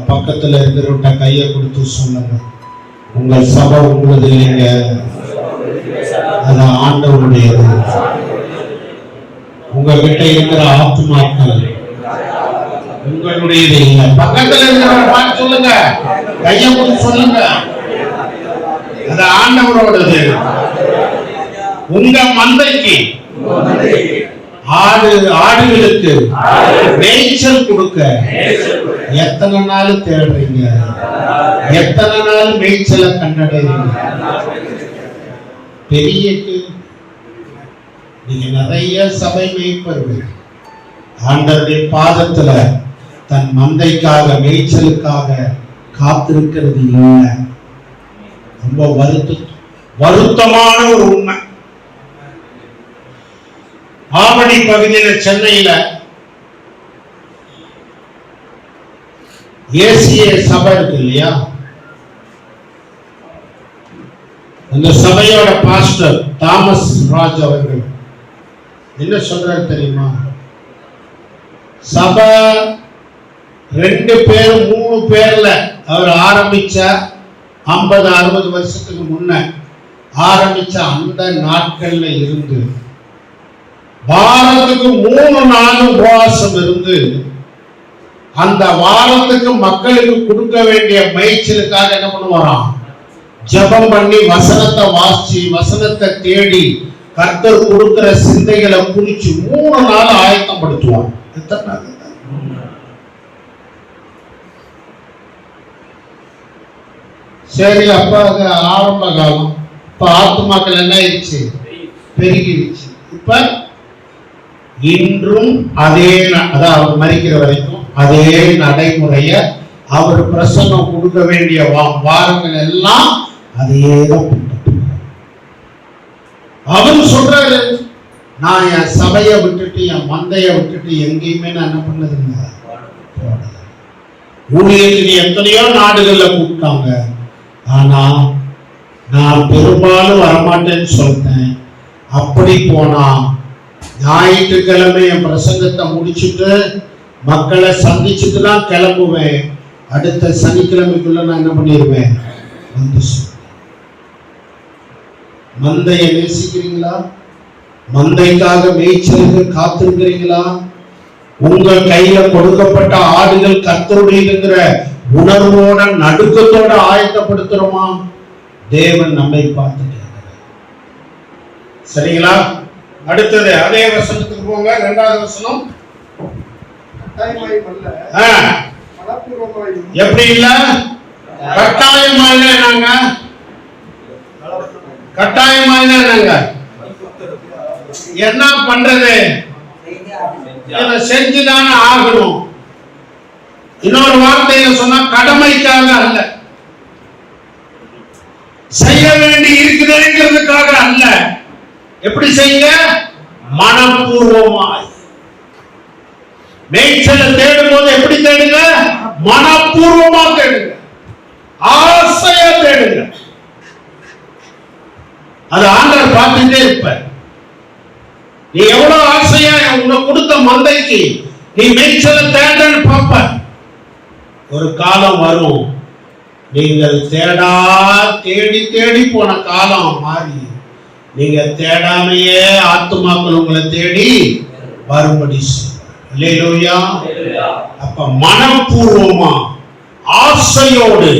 Speaker 1: பக்கத்துல இருக்கிறவட்ட கையை கொடுத்து சொல்லுங்க, உங்கள் சபை உங்களது இல்லைங்க, அது ஆண்டவருடையது. உங்ககிட்ட இருக்கிற ஆத்மாக்கள் உங்களுடையது இல்லை. பக்கத்துல இருக்கிறவங்க பார்த்து சொல்லுங்க, கையை கொடுத்து சொல்லுங்க, அது ஆண்டவரோடது. உங்க மந்தைக்கு ஆடுகளுக்கு மேய்ச்சல் கொடுக்க எத்தனை நாள் தேடுறீங்க? எத்தனை நாள் மேய்ச்சலை கண்டடைறீங்க? பெரிய நீங்க நிறைய சபை மேய்ப்பர்கள் ஆண்டவருடைய பாதத்துல தன் மந்தைக்காக மேய்ச்சலுக்காக காத்திருக்கிறது இல்லை. ரொம்ப வருத்தமான ஒரு உண்மை. ஆவணி பகுதியில சென்னையில ஏசிய சபை இருக்கு இல்லையா, அந்த சபையோட பாஸ்டர் தாமஸ் ராஜ் அவர்கள் என்ன சொல்றாரு தெரியுமா? சபை 2 பேர் 3 பேர்ல அவர் ஆரம்பிச்ச 50-60 வருஷத்துக்கு முன்ன ஆரம்பிச்ச அந்த நாட்கள்ல இருந்து வாரத்துக்கு 3 நாள் உபவாசம் இருந்து அந்த வாரத்துக்கு மக்களுக்கு கொடுக்க வேண்டிய மேய்ச்சலுக்காக என்ன பண்ணுவாராம்? ஜெபம் பண்ணி வசனத்தை வாசி, வசனத்தை தேடி கர்த்தர் கொடுக்கிற சிந்தைகளை குறிச்சு 3 நாள் ஆயத்தம் படுத்துவார். எத்தனை நாள்? சரி, அப்ப அது ஆரம்ப காலம். இப்ப ஆத்துமாக்கள் என்ன ஆயிடுச்சு? பெருகிடுச்சு. இப்ப இன்றும் அதே, அதான் அவர் மரிக்கிற வரைக்கும் அதே நடைமுறைய, அவர் பிரசன்னம் கொடுக்க வேண்டிய வாரங்கள் எல்லாம் அதேதான். அவர் சொல்றாரு, நான் என் சபையை விட்டுட்டு என் மந்தையை விட்டுட்டு எங்கேயுமே நான் என்ன பண்ணதுங்க. ஊழியத்துக்கு எத்தனையோ நாடுகள்ல கூப்பிட்டாங்க, ஆனா நான் பெரும்பாலும் வரமாட்டேன்னு சொல்லிட்டேன். அப்படி போனா ஞாயிற்றுக்கிழமை என் பிரசங்கத்தை முடிச்சுட்டு மக்களை சந்திச்சுட்டு தான் கிளம்புவேன். அடுத்த சனிக்கிழமைக்குள்ள நான் என்ன பண்ணிடுவேன்? வந்து மந்தையை நேசிக்கிறீங்களா? மந்தைக்காக மேய்ச்சலுக்கு காத்திருக்கிறீங்களா? உங்கள் கையில கொடுக்கப்பட்ட ஆடுகள் கர்த்தருடையதுங்கிற உணர்வோட நடுக்கத்தோட ஆயத்தப்படுத்துறோமா? தேவன் நம்மை பார்த்து கேட்கிறார். சரிங்களா? அடுத்தது அதே வசனத்துக்கு போங்க. 2வது வசனம். எப்படி இல்ல? கட்டாயமாக நாங்க என்ன பண்றது? இதை செஞ்சுதானே ஆகணும். இன்னொரு வார்த்தையில சொன்னா கடமைக்காக அல்ல, செய்ய வேண்டி இருக்குதுங்கிறதுக்காக அல்ல. எப்படி செய்யுங்க? மனப்பூர்வமாய். மேய்ச்சலை தேடும் போது எப்படி தேடுங்க? மனப்பூர்வமா தேடுங்க, ஆசையா தேடுங்க. அது ஆண்டவர் பார்த்துட்டே இருப்ப. நீ எவ்வளவு ஆசையா உனக்கு கொடுத்த மந்தைக்கு நீ மேய்ச்சலை தேடுன்னு பார்ப்ப. ஒரு காலம் வரும், நீங்கள் தேடி தேடி போன காலம் மாறி நீங்க தேடாமையே ஆத்துமாக்கள் உங்களை தேடி வரும்படி. அல்லேலூயா. அப்ப மனப்பூர்வமா ஆசையோடு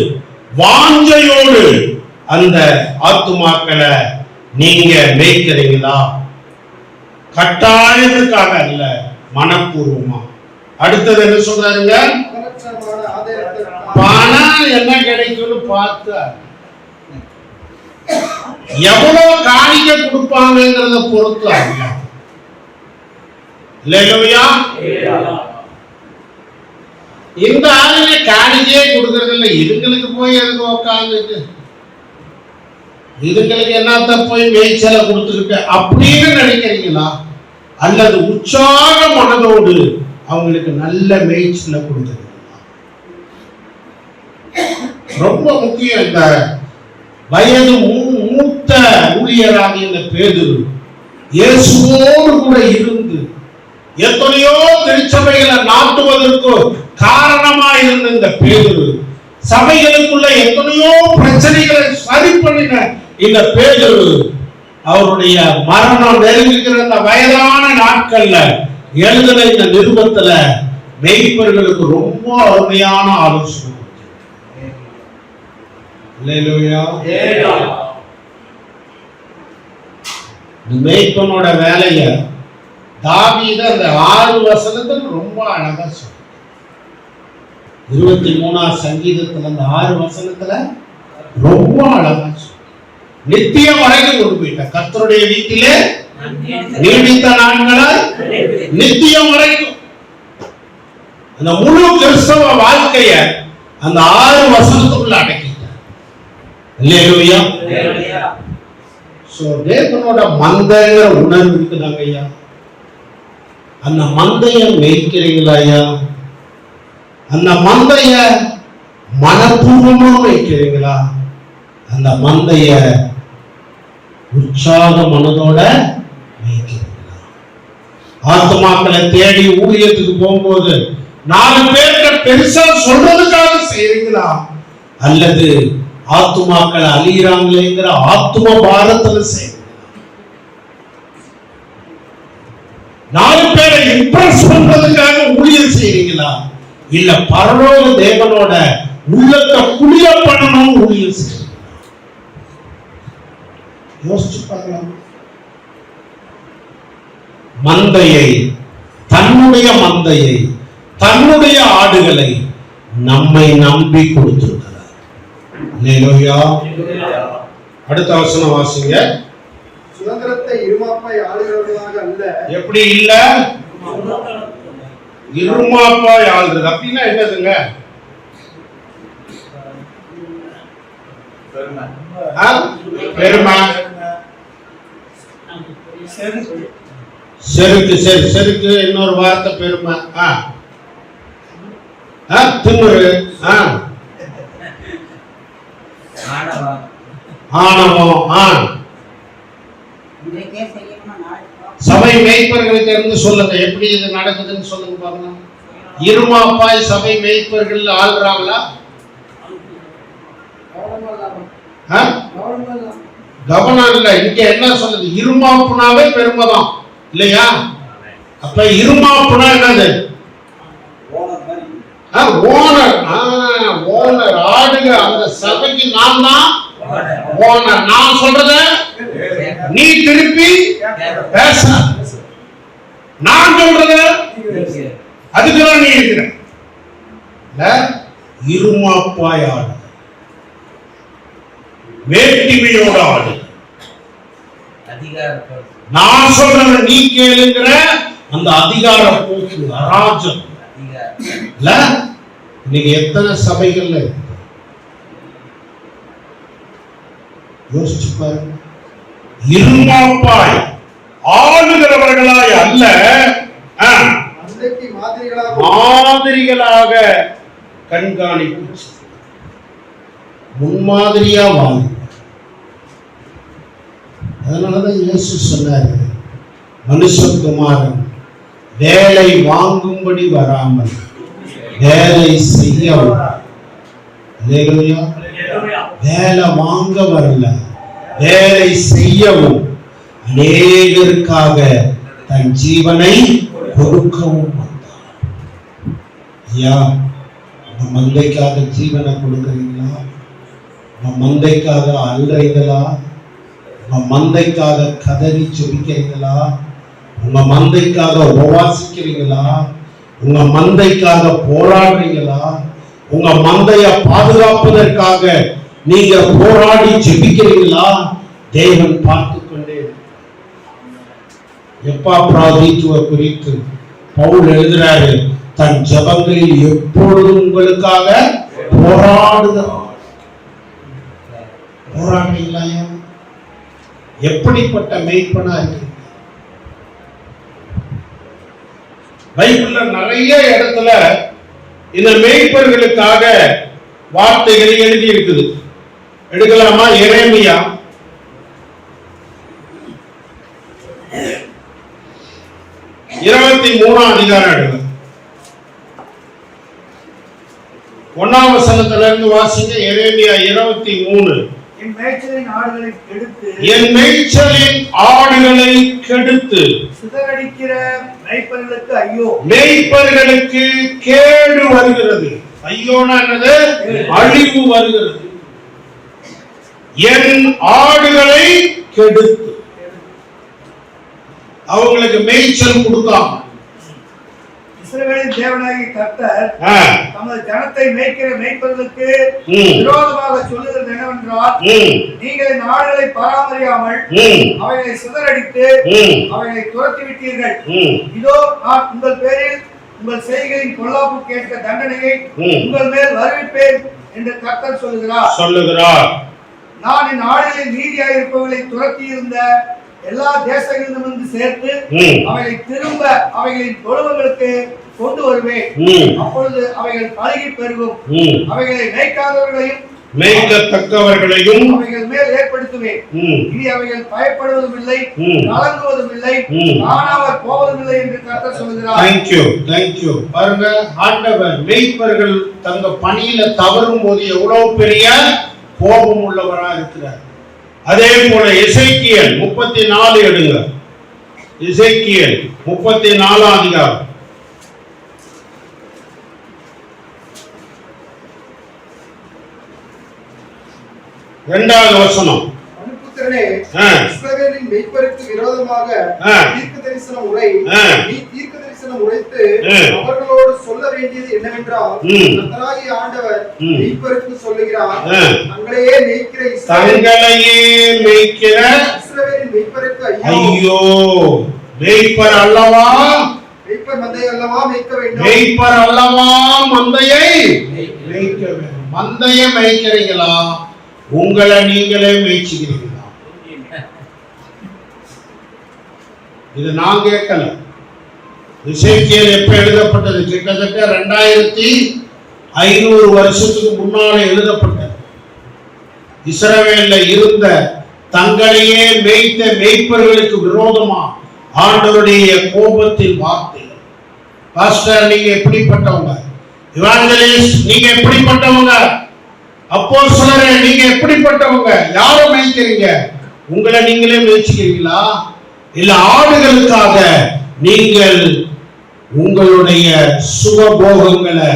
Speaker 1: வாஞ்சையோடு அந்த ஆத்துமாக்களை நீங்க மேய்க்கிறீங்களா? கட்டாயத்துக்காக அல்ல, மனப்பூர்வமா. அடுத்தது என்ன சொல்றாருங்க? பணம் என்ன கிடைக்கும்னு பார்த்து எவ்வளவு காணிக்க கொடுப்பாங்கிறத பொறுத்து அல்ல. அல்லேலூயா. இந்த ஆளுங்க காணிக்கையே கொடுக்கறது இல்லை, இதுங்களுக்கு போய் எதுக்கு உட்காந்துட்டு இதுங்களுக்கு என்னத்த போய் மேய்ச்சலை கொடுத்துக்கிட்டு அப்படின்னு நினைக்கிறீங்களா? அல்லது உற்சாக மனதோடு அவங்களுக்கு நல்ல மேய்ச்சலை கொடுத்துருக்கீங்களா? ரொம்ப முக்கியம். இந்த வயது மூத்த ஊழியராக இந்த பேதுரு இயேசுவோடு கூட இருந்து எத்தனையோ திருச்சபைகளை நாட்டுவதற்கு காரணமா இருந்த இந்த பேதுரு, சபைகளுக்குள்ள எத்தனையோ பிரச்சனைகளை சரி பண்ணின இந்த பேதுரு, அவருடைய மரணம் நெருங்குகிற அந்த வயதான நாட்கள்ல எழுதின இந்த நிருபத்துல மேய்ப்பர்களுக்கு ரொம்ப அருமையான ஆலோசனை. மேய்ப்பனோட வேலைய தாவீது அந்த 6 வசனத்துல ரொம்ப அழகா சொல்ற. 23ஆம் சங்கீதத்துல அந்த 6 வசனத்துல ரொம்ப அழகா சொல்ற. நித்தியம் வரைக்கும் கொண்டு போயிட்ட கர்த்தருடைய வீட்டிலே நீடித்த நாட்களாய் நித்தியம் வரைக்கும். அந்த முழு கிறிஸ்தவ வாழ்க்கைய அந்த 6 வசனத்துக்குள்ள அடக்கிட்டார். அல்லேலூயா. சோ தேவனோட மந்தைங்கிற உணர்வு இருக்குதாங்க ஐயா. அந்த மந்தைய மேய்க்கிறீங்களா ஐயா? அந்த மந்தைய மனப்பூர்வமா மேய்க்கிறீங்களா? அந்த மந்தைய உற்சாக மனதோட மேய்க்கிறீங்களா? ஆத்துமாக்களை தேடி ஊழியத்துக்கு போகும்போது 4 பேர்கிட்ட பெருசா சொல்றதுக்காக செய்றீங்களா? அல்லது ஆத்துமாக்களை அழியிறாங்களேங்கிற ஆத்தும பாரத்துல செய்றீங்களா? 4 பேரை இம்ப்ரெஸ் பண்றதுக்காக ஊழியம் செய்றீங்களா? இல்ல பரலோக தேவனோட உள்ளத்தை குளிர பண்ணணும் ஊழியம் செய்றீங்களா? யோசிச்சு பார்க்கலாம். மந்தையை, தன்னுடைய மந்தையை, தன்னுடைய ஆடுகளை நம்மை நம்பி கொடுத்திருக்கிறார். அல்லேலூயா. அடுத்த வசனம் வாசிங்க.
Speaker 2: சுதந்திரத்தை இருமாப்பாய் ஆளுகிறவர்களாக அல்ல. எப்படி இல்ல?
Speaker 1: இருமாப்பாய் ஆளுறது அப்படின்னா என்னதுங்க? பெருமை, செருக்கு. செருக்கு இன்னொரு வார்த்தை பெருமை. திமிரு, ஆணவம். சபை மேய்ப்பர்களுக்கு இருந்து சொல்லுங்க, எப்படி இது நடக்குதுன்னு சொல்லுங்க பாருங்க. இருமாப்பாய் சபை மேய்ப்பர்கள் ஆள்றாங்களா? கவனம் இல்ல. இங்க என்ன சொல்லுது? இருமாப்புனாவே பெருமைதான் இல்லையா? அப்ப இருமாப்புனா என்னது? ஓனர். ஓனர் ஆடுக. அந்த சபைக்கு நான் தான் ஓனர். நான் சொல்றத நீ திருப்பி பேச, நான் சொல்றத அதுக்குதான் நீ இருக்கிற. இருமாப்பாய் ஆடு, வேட்டிமையோட ஆடு. நான் சொல்றத நீ கேளுங்கிற அந்த அதிகார போக்கு, அராஜகம். இன்னைக்கு எத்தனை சபைகள்ல யோசிச்சு பாருங்க. இருமாப்பாய் ஆளுகிறவர்களாய் அல்ல, மாதிரிகளாக கண்காணிப்பு, முன்மாதிரியா வாழ. அதனாலதான் இயேசு சொன்னாரு, மனுஷகுமாரன் வேலை வாங்கும்படி வராமல் வேலை செய்யவும். வேலை வாங்க வரல, வேலை செய்யவும், அநேகருக்காக தன் ஜீவனை கொடுக்கவும் வந்தார். ஐயா, நம்ம மந்தைக்காக ஜீவனை கொடுக்குறீங்களா? நம்ம மந்தைக்காக அல்றீங்களா? நம்ம மந்தைக்காக கதறி ஜெபிக்கிறீங்களா? உங்க மந்தைக்காக உபவாசிக்கிறீங்களா? உங்க மந்தைக்காக போராடுறீங்களா? உங்க மந்தைய பாதுகாப்பதற்காக நீங்க போராடி ஜெபிக்கிறீங்களா? தேவன் பார்த்து கொண்டே. எப்பா பிராதித்துவ குறித்து பவுல் எழுதுறாரு, தன் ஜெபங்களில் எப்பொழுதும் உங்களுக்காக போராடுகிறார். போராடுறீங்களா? எப்படிப்பட்ட மெய்ப்பனா இருக்கு? பைபிள்ல நிறைய இடத்துல இந்த மெய்ப்பர்களுக்காக வார்த்தைகள் எழுதி இருக்குது. எடுக்கலாமா? எரேமியா 23ஆம் அதிகாரம் எடுங்க. 1ஆம் வசனத்துல இருந்து வாசிங்க. எரேமியா 23.
Speaker 2: என் மேய்ச்சலின் ஆடுகளை கெடுத்து சிதறடிக்கிற மேய்ப்பர்களுக்கு ஐயோ.
Speaker 1: மேய்ப்பர்களுக்கு கேடு வருகிறது. ஐயோனா என்னது? அழிவு வருகிறது. என் ஆடுகளை கெடுத்து அவங்களுக்கு மேய்ச்சல் கொடுக்காம.
Speaker 2: இஸ்ரவேலின் தேவனாகிய கர்த்தர் தமது ஜனத்தை மேய்க்கிற மேய்ப்பர்களுக்கு விரோதமாக சொல்லுகிறது என்னவென்றால், நீங்கள் இந்த ஆடுகளை பராமரியாமல் அவைகளை சிதறடித்து அவைகளை துரத்தி விட்டீர்கள். இதோ நான் உங்கள் பேரில் உங்கள் செய்கையின் பொல்லாப்பு கேட்க தண்டனையை உங்கள் மேல் வருவிப்பேன் என்று கர்த்தர் சொல்லுகிறார். நான் என் ஆடுகளில் மீதியாக இருப்பவர்களை துரத்தி இருந்த எல்லா தேசங்களிலிருந்து சேர்த்து அவைகளை திரும்ப அவைகளின் தொழுவங்களுக்கு கொண்டு வருவேன். அப்பொழுது அவைகள் பழகி பெருகும். அவைகளை மேய்க்காதவர்களையும்
Speaker 1: மேய்க்கத்தக்கவர்களையும்
Speaker 2: அவைகள் மேல் ஏற்படுத்துவேன். இனி அவைகள் பயப்படுவதும் இல்லை, கலங்குவதும் இல்லை, காணாமல் போவதும் இல்லை என்று கர்த்தர் சொல்கிறார்.
Speaker 1: தேங்க்யூ. பாருங்க, ஆண்டவர் மேய்ப்பர்கள் தங்க பணியில தவறும் போது எவ்வளவு பெரிய கோபம் உள்ளவரா இருக்கிறார். அதே போல எசேக்கியேல் 34 எடுங்க. எசேக்கியேல் 34ஆம் அதிகாரம் 2வது வசனம்.
Speaker 2: மனுபுத்திரனே, இஸ்ரவேலின் மேய்ப்பருக்கு விரோதமாக தீர்க்கதரிசனம் உரை. நீ தீர்க்கதரிசனம் உரைத்து அவர்களோடு சொல்ல வேண்டியது என்னவென்றால், கர்த்தராகிய ஆண்டவர் மேய்ப்பருக்கு சொல்லுகிறார், தங்களையே மேய்க்கிற இஸ்ரவேலின் மேய்ப்பருக்கு ஐயோ. மேய்ப்பர் அல்லவா? மேய்ப்பர் மந்தையை அல்லவா மேய்க்க வேண்டும்?
Speaker 1: மேய்ப்பர் அல்லவா மந்தையை மேய்க்க வேண்டும்? மந்தையை மேய்க்கிறீங்களா? உங்களை நீங்களே மேய்ச்சிக்கிறீங்களா? இது நான் கேட்கல. எசேக்கியேல் எப்ப எழுதப்பட்டது? கிட்டத்தட்ட 2500 வருஷத்துக்கு முன்னாலே எழுதப்பட்டது. இஸ்ரவேல்ல இருந்த தங்களையே மேய்த்த மேய்ப்பர்களுக்கு விரோதமா ஆண்டவருடைய கோபத்தின் வார்த்தை. பாஸ்டர், நீங்க எப்படிப்பட்டவங்க? இவாஞ்சலிஸ்ட், நீங்க எப்படிப்பட்டவங்க? அப்போஸ்தலரே, நீங்க எப்படிப்பட்டவங்க? யாரை மேய்க்கிறீங்க? உங்களை நீங்களே மேய்ச்சிக்கிறீங்களா? இல்ல ஆடுகளுக்காக நீங்கள் உங்களுடைய சுகபோகங்களை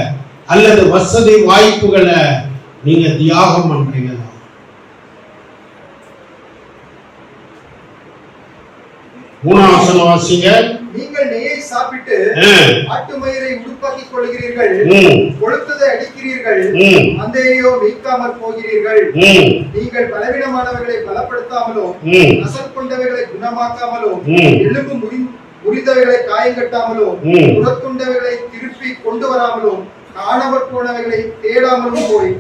Speaker 1: அல்லது வசதி வாய்ப்புகளை நீங்க தியாகம் பண்றீங்களா? மூணாம் வசனம் வாசிங்க.
Speaker 2: நீங்கள் நெய்யை சாப்பிட்டு ஆட்டு மயிரை உடுப்பாக்கிக் கொள்கிறீர்கள், கொழுத்ததை அடிக்கிறீர்கள், மந்தையோ மேய்க்காமல் போகிறீர்கள். நீங்கள் பலவீனமானவர்களை பலப்படுத்தாமலும் நசல் கொண்டவைகளை குணமாக்காமலும் எலும்பு முறிந்தவைகளை காயங்கட்டாமலும் புறத்துண்டவைகளை திருப்பி கொண்டு வராமலும் காணாமற் போனவைகளை தேடாமலும் போய்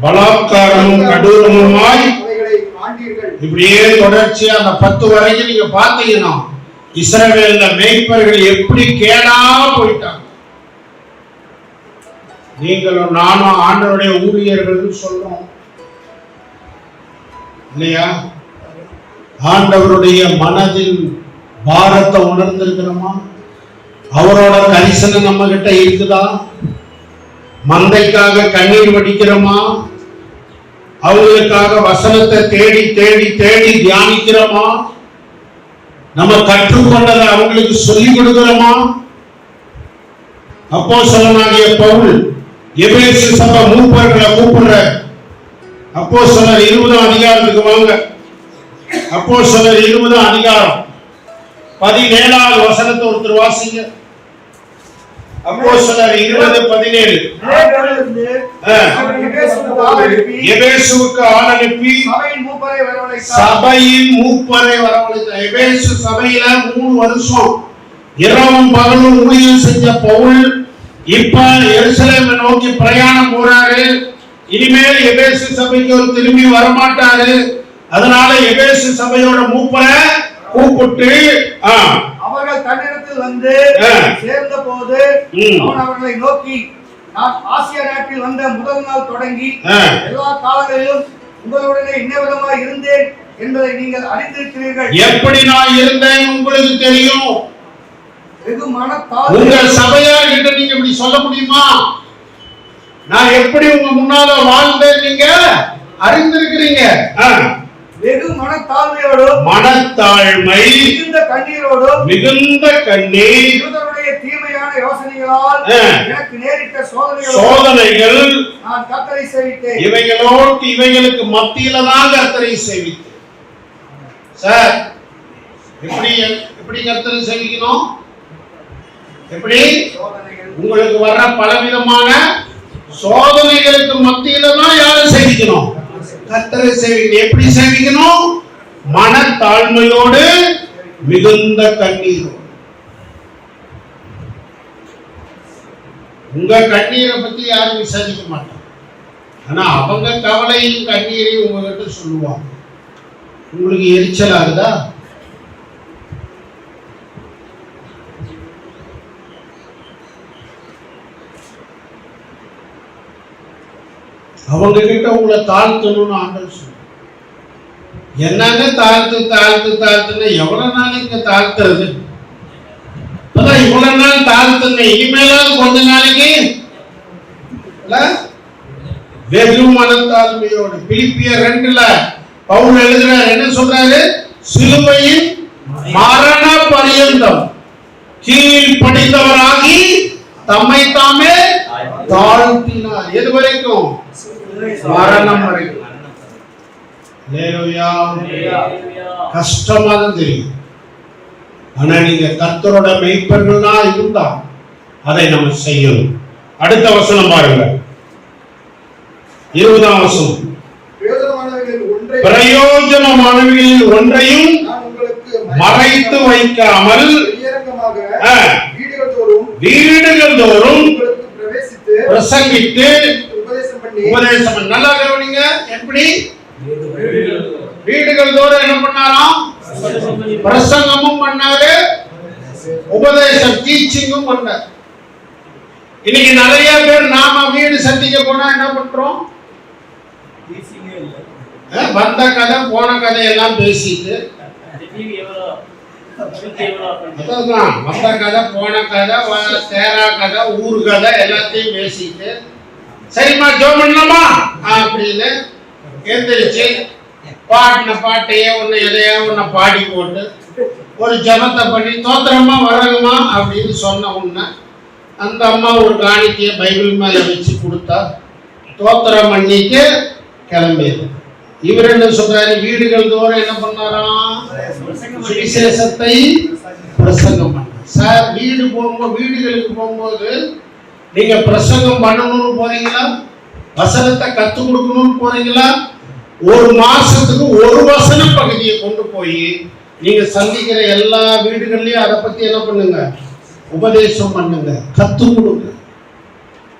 Speaker 1: பலாத்காரமும் கடூரமுமாய் இப்படியே தொடர்ச்சியா அந்த 10 வரைக்கும் நீங்க பாத்தீங்கன்னா இஸ்ரவேல்ல மேய்ப்பர்கள் எப்படி கேடா போயிட்டாங்க. நீங்களும் நானும் ஆண்டவருடைய ஊழியர்கள் சொல்றோம் இல்லையா? ஆண்டவருடைய மனதில் பாரத்தை உணர்ந்திருக்கிறோமா? அவரோட கரிசனம் நம்ம கிட்ட இருக்குதா? மந்தைக்காக கண்ணீர் வடிக்கிறோமா? அவங்களுக்காக வசனத்தை தேடி தேடி தேடி தியானிக்கிறோமா? நம்ம கற்றுக்கொண்டதை அவங்களுக்கு சொல்லிக் கொடுக்கிறோமா? அப்போஸ்தலனாகிய பவுல் எபேசு சபை மூப்பர்களை கூப்பிடுற. அப்போஸ்தலர் 20ஆம் அதிகாரத்துக்கு வாங்க. அப்போஸ்தலர் 20ஆம் அதிகாரம் 17வது வசனத்தை ஒருத்தர் வாசிங்க. அப்போஸ்தலர் 20:17. எபேசுவுக்கு ஆள் அனுப்பி சபையின் மூப்பரை வரவழைத்தார். எபேசு சபையில 3 வருஷம் இரவும் பகலும் ஊழியம் செஞ்ச பவுல் இப்ப எருசலேமை நோக்கி பிரயாணம் போறாரு. இனிமேல் எபேசு சபைக்கு அவர் திரும்பி வரமாட்டாரு. அதனால எபேசு சபையோட மூப்பரை கூப்பிட்டு
Speaker 2: அவர்கள் தன்னிடத்தில் வந்து சேர்ந்த போது அவன் அவர்களை நோக்கி, நான் ஆசியா நாட்டில் வந்த முதல் நாள் தொடங்கி எல்லா காலங்களிலும் உங்களுடனே இன்னவிதமாய் இருந்தேன் என்பதை நீங்கள் அறிந்திருக்கிறீர்கள்.
Speaker 1: எப்படி நான் இருந்தேன் உங்களுக்கு தெரியும்.
Speaker 2: வெகு மனத்தால்
Speaker 1: உங்க சபையார் கிட்ட நீங்க இப்படி சொல்ல முடியுமா? நான் எப்படி உங்க முன்னால வாழ்ந்தேன் நீங்க அறிந்திருக்கிறீங்க.
Speaker 2: வெகு மனத்தாழ்மையோடு,
Speaker 1: மனத்தாழ்மை,
Speaker 2: மிகுந்த கண்ணீரோடு,
Speaker 1: மிகுந்த கண்ணீர்,
Speaker 2: யூதருடைய தீமையான யோசனைகளால் எனக்கு நேரிட்ட
Speaker 1: சோதனைகள்
Speaker 2: நான் கர்த்தரை சேவித்தேன்.
Speaker 1: இவைகளுக்கு மத்தியில தான் கர்த்தரை சேவித்தேன். சார், எப்படி கர்த்தரை சேவிக்கணும்? எப்படி? உங்களுக்கு வர்ற பலவிதமான சோதனைகளுக்கு மத்தியில தான் யாரை சேவிக்கணும்? கர்த்தரை சேவிக்கணும். எப்படி சேவிக்கணும்? மனத்தாழ்மையோடு, மிகுந்த கண்ணீரோடு. உங்க கண்ணீரை பத்தி யாரும் விசாரிக்க மாட்டாங்க. ஆனா அவங்க கவலையும் கண்ணீரையும் உங்ககிட்ட சொல்லுவாங்க. உங்களுக்கு எரிச்சல் ஆகுதா? அவங்க கிட்ட உங்களை தாழ்த்தணும்னு ஆண்டவர் சொல்லுவாங்க. என்னன்னு தாழ்த்துன்னு எவ்வளவு நாள் இங்க தாழ்த்துறது? இப்பதான் இவ்வளவு நாள் தாழ்த்துங்க, இனிமேலாவது கொஞ்ச நாளைக்கு வெகு மனத்தாழ்மையோடு. பிலிப்பியர் 2ல பவுல் எழுதுறாரு, என்ன சொல்றாரு? சிலுவையின் மரண பரியந்தம் கீழ்ப்படிந்தவராகி தம்மை தாமே தாழ்த்தினார். எது வரைக்கும்? மரணம் வரைக்கும். கஷ்டமா தான் தெரியும். ஆனா நீங்க கர்த்தரோட மெய்ப்பர்களா இருந்தா அதை நம்ம செய்யணும். அடுத்த வசனம் பாருங்க, 20ஆம் வசனம். பிரயோஜனமானவைகளில் ஒன்றையும் மறைத்து வைக்காமல் வீடுகள் தோறும் பிரசங்கித்து உபதேசம். நல்லா கவனிங்க. எப்படி? வீடுகள் தோறும் என்ன பண்ணாராம்? பிரசங்கமும் பண்ணாரு, உபதேசம் டீச்சிங்கும் பண்ணாரு. இன்னைக்கு நிறைய பேர் நாம வீடு சந்திக்க போனா என்ன பண்றோம்? வந்த கதை போன கதை எல்லாம் பேசிட்டு, வந்த கதை போன கதை தேரா கதை ஊரு கதை எல்லாத்தையும் பேசிட்டு, சரிம்மா ஜோம் பண்ணலாமா அப்படின்னு எந்திரிச்சு பாட்டின பாட்டையே ஒன்று எதையோ ஒன்று பாடி போட்டு ஒரு ஜபத்தை பண்ணி தோத்திரமா வரணுமா அப்படின்னு சொன்ன உடனே அந்த அம்மா ஒரு காணிக்கையை பைபிள் மேல வச்சு கொடுத்தா தோத்திரம் பண்ணிட்டு கிளம்பியது. இவர் என்ன சொல்றாரு? வீடுகள் தோறும் என்ன பண்ணாராம்? சுவிசேஷத்தை பிரசங்கம் பண்ண. சார், வீடுகளுக்கு போகும்போது நீங்க பிரசங்கம் பண்ணணும்னு போறீங்களா? வசனத்தை கத்து கொடுக்கணும்னு போறீங்களா? ஒரு மாசத்துக்கு ஒரு வசன பகுதியை கொண்டு போய் நீங்க சந்திக்கிற எல்லா வீடுகள்லயும் அதை பத்தி என்ன பண்ணுங்க? உபதேசம் பண்ணுங்க, கத்து கொடுங்க.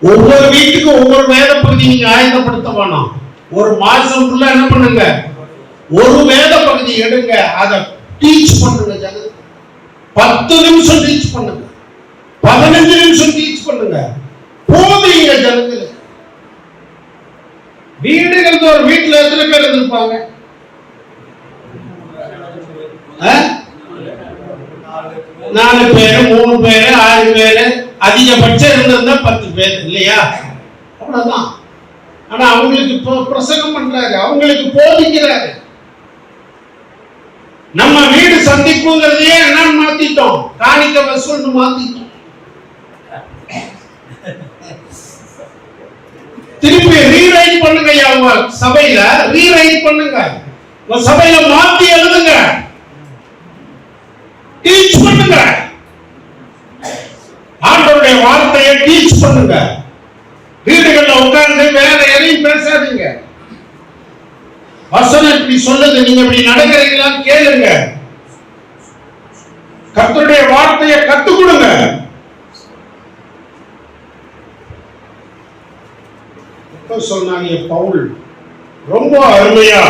Speaker 1: ஒவ்வொரு வீட்டுக்கும் ஒவ்வொரு வேத பகுதி நீங்க ஆயத்தப்படுத்த வேணாம். ஒரு மாசம் ஃபுல்லா என்ன பண்ணுங்க? ஒரு வேத பகுதி எடுங்க, அதை டீச் பண்ணுங்க. ஜனங்க 10 நிமிஷம் டீச் பண்ணுங்க, 15 நிமிஷம் டீச் பண்ணுங்க, போதீங்க ஜனங்களுக்கு. வீடுகள் ஒரு வீட்டுல எத்தனை பேர் இருப்பாங்க? 4 பேரு, 3 பேரு, 6 பேரு, அதிகபட்சம் இருந்திருந்தா 10 பேர் இல்லையா? அவ்வளவுதான். ஆனா அவங்களுக்கு பிரசங்கம் பண்றாரு, அவங்களுக்கு போதிக்கிறாரு. நம்ம வீடு சந்திப்புங்கிறதையே என்ன மாத்திட்டோம்? காணிக்க வசூல்னு மாத்திட்டோம். திருப்பி ரீரைட் பண்ணுங்க. அவங்க சபையில ரீரைட் பண்ணுங்க, சபையில மாத்தி எழுதுங்க, டீச் பண்ணுங்க. ஆண்டவருடைய வார்த்தையை டீச் பண்ணுங்க. வீடுகள்ல உட்கார்ந்து வேற எதையும் பேசாதீங்க. வசனம் இப்படி சொல்லுது, நீங்க இப்படி நடக்கிறீங்களான்னு கேளுங்க. கர்த்தருடைய வார்த்தையை கத்துக் கொடுங்க. சொன்னாங்க பவுல் ரொம்ப அருமையா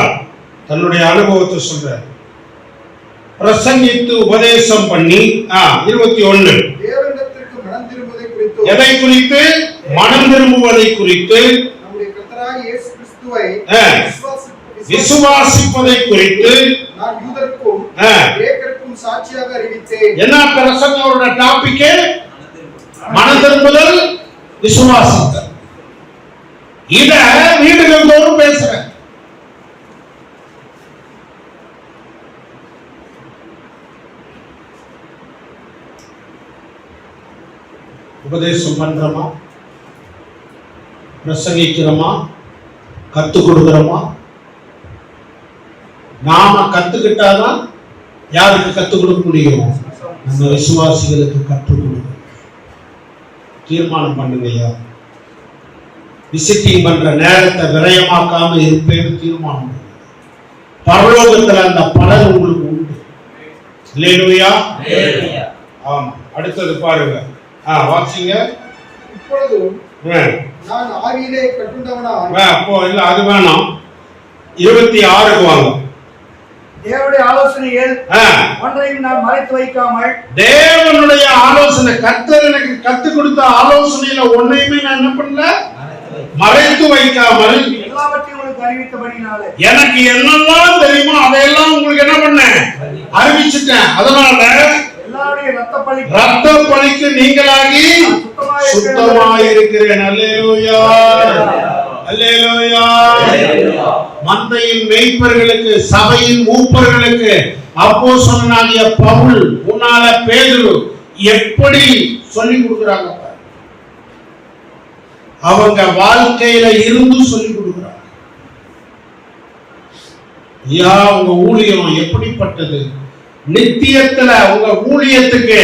Speaker 1: தன்னுடைய அனுபவத்தை சொல்ற, பிரசங்கித்து உபதேசம் பண்ணி 21 எதை குறித்து? மனம் திரும்புவதை குறித்து, விசுவாசிப்பதை குறித்து.
Speaker 2: சாட்சியாக அறிவித்தேன்.
Speaker 1: என்ன பிரசங்கோட டாபிக்? மனம் திரும்புதல், விசுவாசித்தல். இத வீடுகள் தோறும் பேசுறேன். உபதேசம் பண்றோமா, பிரசங்கிக்கிறோமா, கத்துக் கொடுக்கிறோமா? நாம கத்துக்கிட்டாதான் யாருக்கு கத்துக் கொடுக்க முடியும்? நம்ம விசுவாசிகளுக்கு கற்றுக் கொடுக்க. தீர்மானம் பண்ணுங்கய்யா. விசிட்டிங் பண்ற நேரத்தை விரயமாக்காம இருப்பேன்னு தீர்மானம் பண்ணுங்க. பரலோகத்துல அந்த பலன் உங்களுக்கு உண்டு. அல்லேலூயா. ஆமா. அடுத்தது பாருங்க. வாசிங்க.
Speaker 2: இப்பொழுது நான் ஆவியிலே கட்டுண்டவனாய்.
Speaker 1: அப்போ இல்ல அது வேணாம். 26க்கு வாங்க.
Speaker 2: தேவனுடைய ஆலோசனையில் ஒன்றையும் நான் மறைத்து வைக்காமல்.
Speaker 1: தேவனுடைய ஆலோசனை, கர்த்தர் எனக்கு கற்றுக் கொடுத்த ஆலோசனையில ஒன்றையுமே நான் என்ன பண்ணல? மறைத்து வைக்காமல்
Speaker 2: எல்லாவற்றையும் உங்களுக்கு அறிவித்தபடினாலே.
Speaker 1: எனக்கு என்னெல்லாம் தெரியுமோ அதையெல்லாம் உங்களுக்கு என்ன பண்ணேன்? அறிவிச்சிட்டேன். அதனால
Speaker 2: எல்லாருடைய
Speaker 1: ரத்த பலிக்கு நீங்களாகி சுத்தமாயிருக்கிறேன். அல்லேலூயா, அல்லேலூயா. மந்தையின் மேய்ப்பர்களுக்கு, சபையின் மூப்பர்களுக்கு அப்போஸ்தலனாகிய பவுல், முன்னால பேதுரு எப்படி சொல்லி கொடுக்கிறாங்க? அவங்க வாழ்க்கையில இருந்து சொல்லி கொடுக்கிறாங்க. ஐயா, உங்க ஊழியம் எப்படிப்பட்டது? நித்தியத்துல உங்க ஊழியத்துக்கு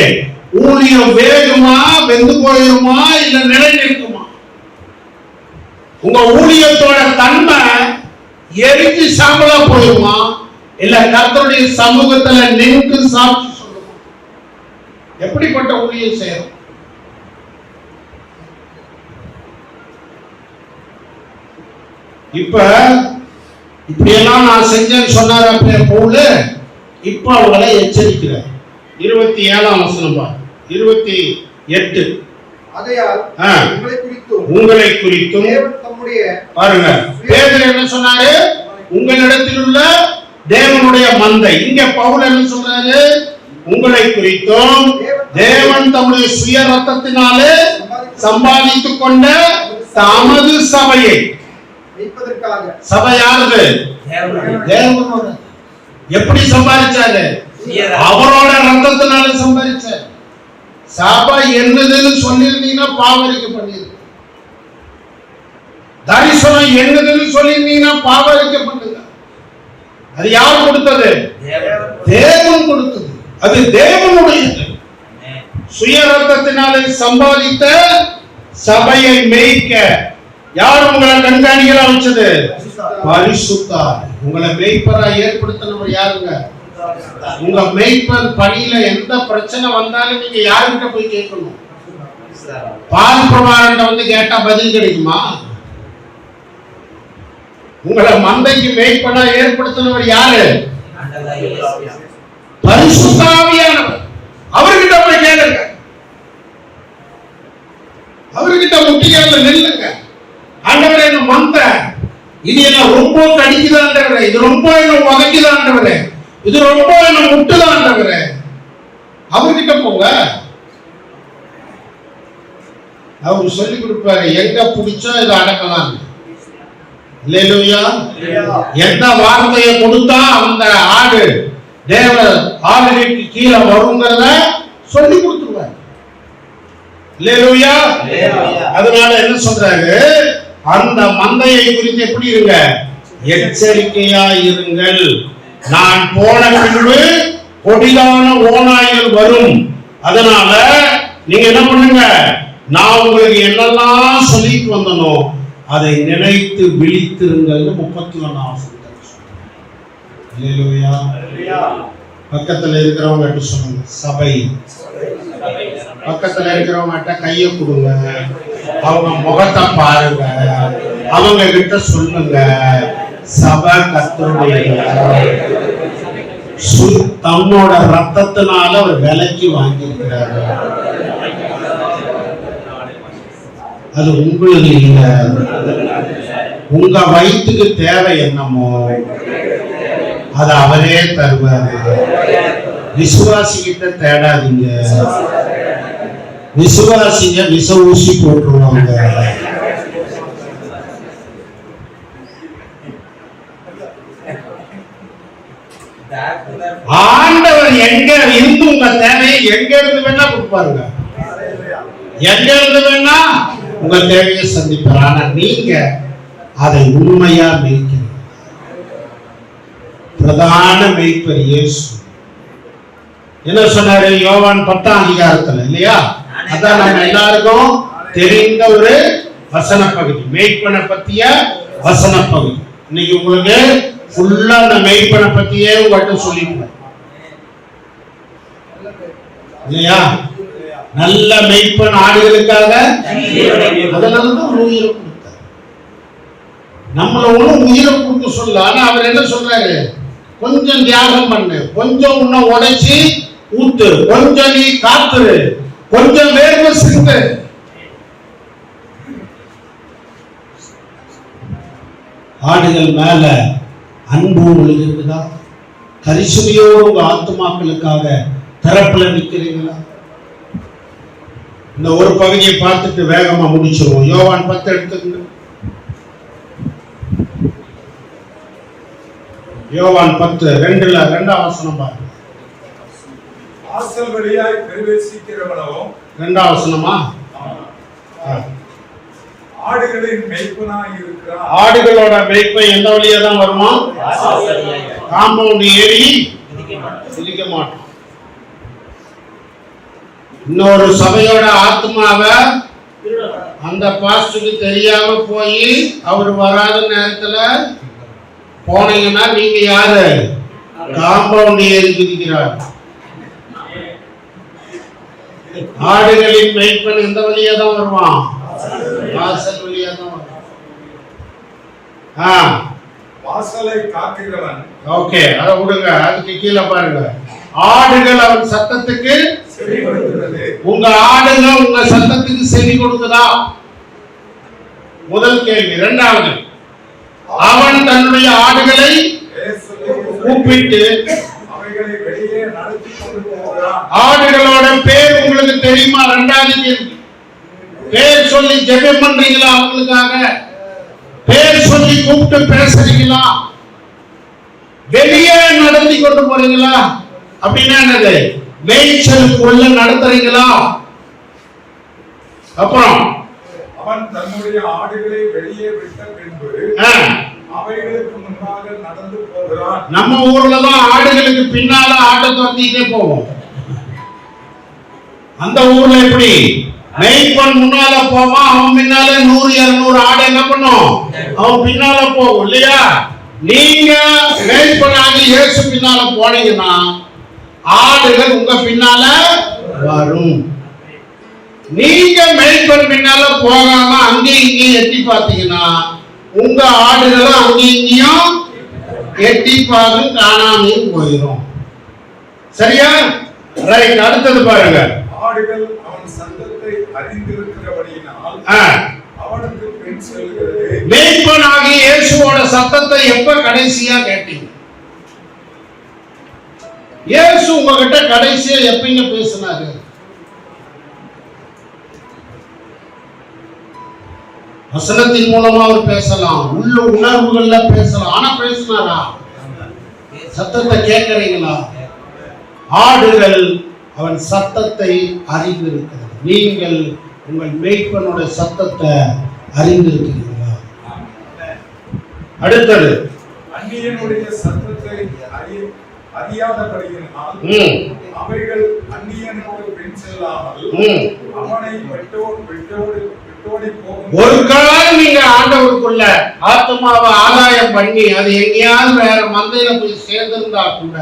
Speaker 1: ஊழியம் வேகுமா, வெந்து போயிருமா, இல்ல நிலை நிற்குமா? உங்க ஊழியத்தோட தன்மை எரிஞ்சு சாம்பலா போயிருமா, இல்ல கர்த்தருடைய சமூகத்துல நின்று சாட்சி சொல்லுமா? எப்படிப்பட்ட ஊழியம் செய்யறோம்? இப்படியெல்லாம் நான் செஞ்சேன்னு சொன்னார் பவுல். இப்ப அவங்களை எச்சரிக்கிறார். 27ஆம் வசனம் பாருங்க. 28. உங்களை குறித்தும் பாருங்க. பேதுரு என்ன சொன்னாரு? உங்களிடத்தில் உள்ள தேவனுடைய மந்தை. இங்க பவுல் என்ன சொல்றாரு? உங்களை குறித்தும் தேவன் தம்முடைய சுய ரத்தத்தினாலே சம்பாதித்துக் கொண்ட தமது சபையை. சபை யாரு? தேவனோட. எப்படி சம்பாதிச்சாரு? அவரோட ரத்தத்தினால சம்பாதிச்சாரு. சபை என்னதுன்னு சொல்லிருந்தீங்கன்னா பாவரிக்க பண்ணிருக்கு. தரிசனம் என்னதுன்னு சொல்லிருந்தீங்கன்னா பாவரிக்க பண்ணுங்க. அது யார் கொடுத்தது? தேவன் கொடுத்தது. அது தேவனுடையது. சுய ரத்தத்தினாலே சம்பாதித்த சபையை மேய்க்க யார் உங்களை கண்காணிகளா வச்சது? பரிசுத்தார். உங்களை மேய்ப்பரா ஏற்படுத்தினவர் யாருங்க? உங்க மேய்ப்பர் பணியில எந்த பிரச்சனை வந்தாலும் நீங்க யாருக்கிட்ட போய் கேட்கணும்? பால் பிரமாணம் வந்து கேட்டா பதில் கிடைக்குமா? உங்களை மந்தைக்கு மேய்ப்பரா ஏற்படுத்தினவர் யாரு? பரிசுத்த ஆவியானவர். அவர்கிட்ட போய் கேளுங்க. அவர்கிட்ட முட்டியால நில்லுங்க. ஆண்டவரே, இந்த மந்தை இது என்ன ரொம்ப கடிக்குதாண்டவரே, இது ரொம்ப என்ன உதைக்குதாண்டவரே, இது ரொம்ப என்ன முட்டுதாண்டவரே. அவர்கிட்ட போங்க. அவர் சொல்லி கொடுப்பாரு எங்க பிடிச்சா இதை அடக்கலாம். அல்லேலூயா. எந்த வார்த்தையை கொடுத்தா அந்த ஆடு தேவ ஆளுகைக்கு கீழே வருங்கிறத சொல்லி கொடுத்துருவாரு. அல்லேலூயா. அதனால என்ன சொல்றாரு? அந்த மந்தையை குறித்து எப்படி இருங்க? எச்சரிக்கையா இருங்கள். நான் போன பின்பு கொடிதான ஓநாய்கள் வரும். அதனால நீங்க என்ன பண்ணுங்க? நான் உங்களுக்கு என்னெல்லாம் சொல்லிட்டு வந்தனோ அதை நினைத்து விழித்திருங்கள். 31ஆம் வசனம். அல்லேலூயா. பக்கத்துல இருக்கிறவங்க சொல்லுங்க, சபை. பக்கத்துல இருக்கிறவங்க கையை கொடுங்க, அவங்க முகத்தை பாருங்க, அவங்க கிட்ட சொல்லுங்க, சபை கர்த்தருடைய தன்னோட ரத்தத்தினால அவர் விலைக்கு வாங்கியிருக்கிறாரு. அது உங்களுக்கு இல்ல. உங்க வயிற்றுக்கு தேவை என்னமோ அது அவரே தருவாரு. விசுவாசிக்கிட்ட தேடாதீங்க. விசுவாசிங்க விச ஊசி போட்டுருவாங்க. ஆண்டவர் எங்க இருந்து உங்க தேவையை எங்க இருந்து வேணா கொடுப்பாருங்க. எங்க இருந்து வேணா உங்க தேவையை சந்திப்பார். ஆனா நீங்க அதை உண்மையா மேய்க்கணும். பிரதான மேய்ப்பர் இயேசு. என்ன சொன்னாரு யோவான் 10ஆம் அதிகாரத்துல இல்லையா? அதான் நம்ம எல்லாருக்கும் தெரிந்த ஒரு வசன பகுதி, மேய்ப்பனை பத்திய வசன பகுதி. இன்னைக்கு உங்களுக்கு ஃபுல்லா அந்த மேய்ப்பனை பத்தியே உங்கள்கிட்ட சொல்லிடுவேன் இல்லையா? நல்ல மேய்ப்பன் ஆடுகளுக்காக அதனாலதான் உயிரை கொடுத்தார். நம்மள ஒண்ணும் உயிரை கொடுக்க சொல்ல. ஆனா அவர் என்ன சொல்றாரு? கொஞ்சம் தியாகம் பண்ணு, கொஞ்சம் உன்னை உடைச்சி ஊத்து, கொஞ்சம் நீ காத்துரு, கொஞ்சம் வேர்வை சிந்து. ஆடுகள் மேல அன்பு உங்களுக்கு இருக்குதா? கரிசனையோடு உங்க ஆத்துமாக்களுக்காக திறப்புல நிக்கிறீங்களா? இந்த ஒரு பகுதியை பார்த்துட்டு வேகமா முடிச்சிருவோம். யோவான் 10 எடுத்துக்கங்க. யோவான் 10:2 2ஆம் வசனம் பாருங்க.
Speaker 3: வாசல் வழியாய் பிரவேசிக்கிறவனோ 2ஆம்
Speaker 1: வசனமா?
Speaker 3: ஆடுகளின் மேய்ப்பனாய் இருக்கிறான்.
Speaker 1: ஆடுகளோட மேய்ப்பை எந்த வழியா தான் வருமா? காம்பவுண்ட் ஏறி சிலிக்க மாட்டோம். இன்னொரு சபையோட ஆத்மாவை அந்த பாஸ்டருக்கு தெரியாம போய் அவர் வராத நேரத்துல போனீங்கன்னா நீங்க யாரு? காம்பவுண்ட் ஏறி குதிக்கிறார். ஆடுகளின் மேய்ப்பன் எந்த வழியா தான் வருவான்? வாசல் வழியா தான் வருவான்.
Speaker 3: வாசலை காக்கிறவன்.
Speaker 1: ஓகே, அத விடுங்க. அதுக்கு கீழே பாருங்க. ஆடுகள் அவன் சத்தத்துக்கு
Speaker 3: செவி கொடுக்கிறது.
Speaker 1: உங்க ஆடுகள் உங்க சத்தத்துக்கு செவி கொடுக்குதா? முதல் கேள்வி. இரண்டாவது, அவன் தன்னுடைய ஆடுகளை கூப்பிட்டு
Speaker 3: அவைகளை வெளியே நடத்தி கொண்டு போகிறான்.
Speaker 1: ஆடுகளோட பேர் உங்களுக்கு தெரியுமா? இரண்டாவது கேள்வி. பேர் சொல்லி ஜெபம் பண்றீங்களா? அவங்களுக்காக பேர் சொல்லி கூப்பிட்டு பேசுறீங்களா? வெளியே நடத்தி கொண்டு போறீங்களா? அப்படின்னா என்னது? மேய்ச்சலுக்குள்ள நடத்துறீங்களா? அப்புறம்
Speaker 3: அவன் தன்னுடைய ஆடுகளை வெளியே விட்ட பின்பு அவைகளுக்கு முன்னாக நடந்து போகிறான்.
Speaker 1: நம்ம ஊர்ல தான் ஆடுகளுக்கு பின்னால ஆட்டை துரத்திட்டே போவோம். அந்த ஊர்ல எப்படி? மேய்ப்பன் முன்னால போவான், அவன் பின்னால 100-200 ஆடு என்ன பண்ணும்? அவன் பின்னால போகும் இல்லையா? நீங்க மேய்ப்பனாகி இயேசு பின்னால போனீங்கன்னா ஆடுகள் உங்க பின்னால வரும். நீங்க மேய்ப்பன் பின்னால போகாம அங்கேயும் இங்கேயும் எட்டி பார்த்தீங்கன்னா உங்க ஆடுகளும் அங்கேயும் இங்கேயும் எட்டி பார்க்கும், காணாமையும் போயிடும். சரியா? ரைட். அடுத்தது பாருங்க.
Speaker 3: ஆடுகள் அவன் சத்தத்தை அறிந்திருக்கிறபடியினால் அவனுக்கு பின் செல்கிறது.
Speaker 1: மேய்ப்பனாகிய இயேசுவோட சத்தத்தை எப்ப கடைசியா கேட்டீங்க? இயேசு உங்ககிட்ட கடைசியா எப்பங்க பேசினாரு? வசனத்தின் மூலமா அவர் பேசலாம், உள்ள உணர்வுகள்ல பேசலாம். ஆனா பேசினாரா? சத்தத்தை கேட்கறீங்களா? ஆடுகள் அவன் சத்தத்தை அறிந்திருக்கிறது. நீங்கள் உங்கள் மேய்ப்பனோட சத்தத்தை அறிந்திருக்கிறீர்களா? அடுத்தது,
Speaker 3: அந்நியனுடைய சத்தத்தை அறியாதபடியினால் அவைகள் அந்நியனுக்கு பின் செல்லாமல் அவனை விட்டோடி போகும்.
Speaker 1: ஒரு காலம் நீங்க ஆண்டவருக்குள்ள ஆத்மாவை ஆதாயம் பண்ணி அது எங்கேயாவது வேற மந்தையில போய் சேர்ந்திருந்தா கூட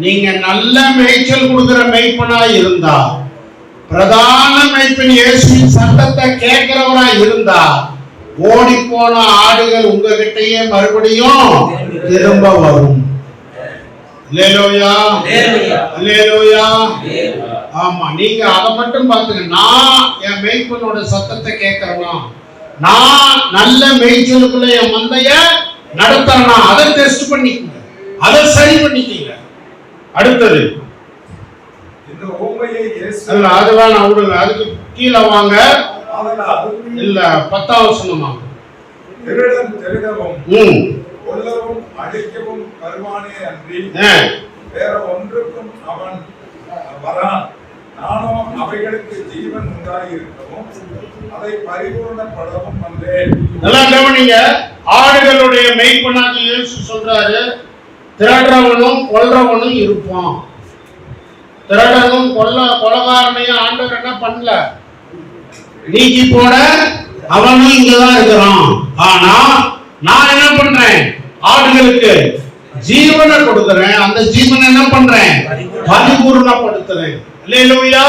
Speaker 1: நீங்க நல்ல மேய்ச்சல் கொடுக்கிற மேய்ப்பனா இருந்தா, பிரதான மேய்ப்பன் இயேசுவின் சத்தத்தை கேட்கிறவரா இருந்தா, ஓடி போன ஆடுகள் உங்ககிட்டயே மறுபடியும் திரும்ப வரும். அல்லேலூயா, அல்லேலூயா. ஆமா, நீங்க அதை மட்டும் பாத்துங்க. நான் என் மேய்ப்பனோட சத்தத்தை கேட்கிறேனா, நான் நல்ல மேய்ச்சலுக்குள்ள என் மந்தைய நடத்துறேனா, அதை டெஸ்ட் பண்ணிக்கங்க, அதை சரி பண்ணிக்கங்க. அடுத்தது
Speaker 3: இந்த ஓமையை இயேசு
Speaker 1: அல்ல, அது வேணாம் விடுங்க, அதுக்கு கீழே வாங்க. இல்ல 10ஆம் வசனமா,
Speaker 3: திருடன் திருடவும் கொல்லவும் அழிக்கவும் வருவானே அன்றி வேற ஒன்றுக்கும் அவன் வரான். நானும் அவைகளுக்கு ஜீவன் உண்டாயிருக்கவும் அதை பரிபூர்ணப்படவும் வந்தேன்.
Speaker 1: நல்லா கவனிங்க. ஆடுகளுடைய மேய்ப்பனாக இயேசு சொல்றாரு, திருடுறவனும் கொல்றவனும் இருப்பான். திருடனும் கொலகாரனையும் ஆண்டவர் என்ன பண்ணல, நீக்கி போட அவனும் இங்கதான் இருக்கிறான். ஆனா நான் என்ன பண்றேன், ஆடுகளுக்கு ஜீவனை கொடுக்கிறேன். அந்த ஜீவனை என்ன பண்றேன், பரிபூர்ணப்படுத்துறேன். அல்லேலூயா.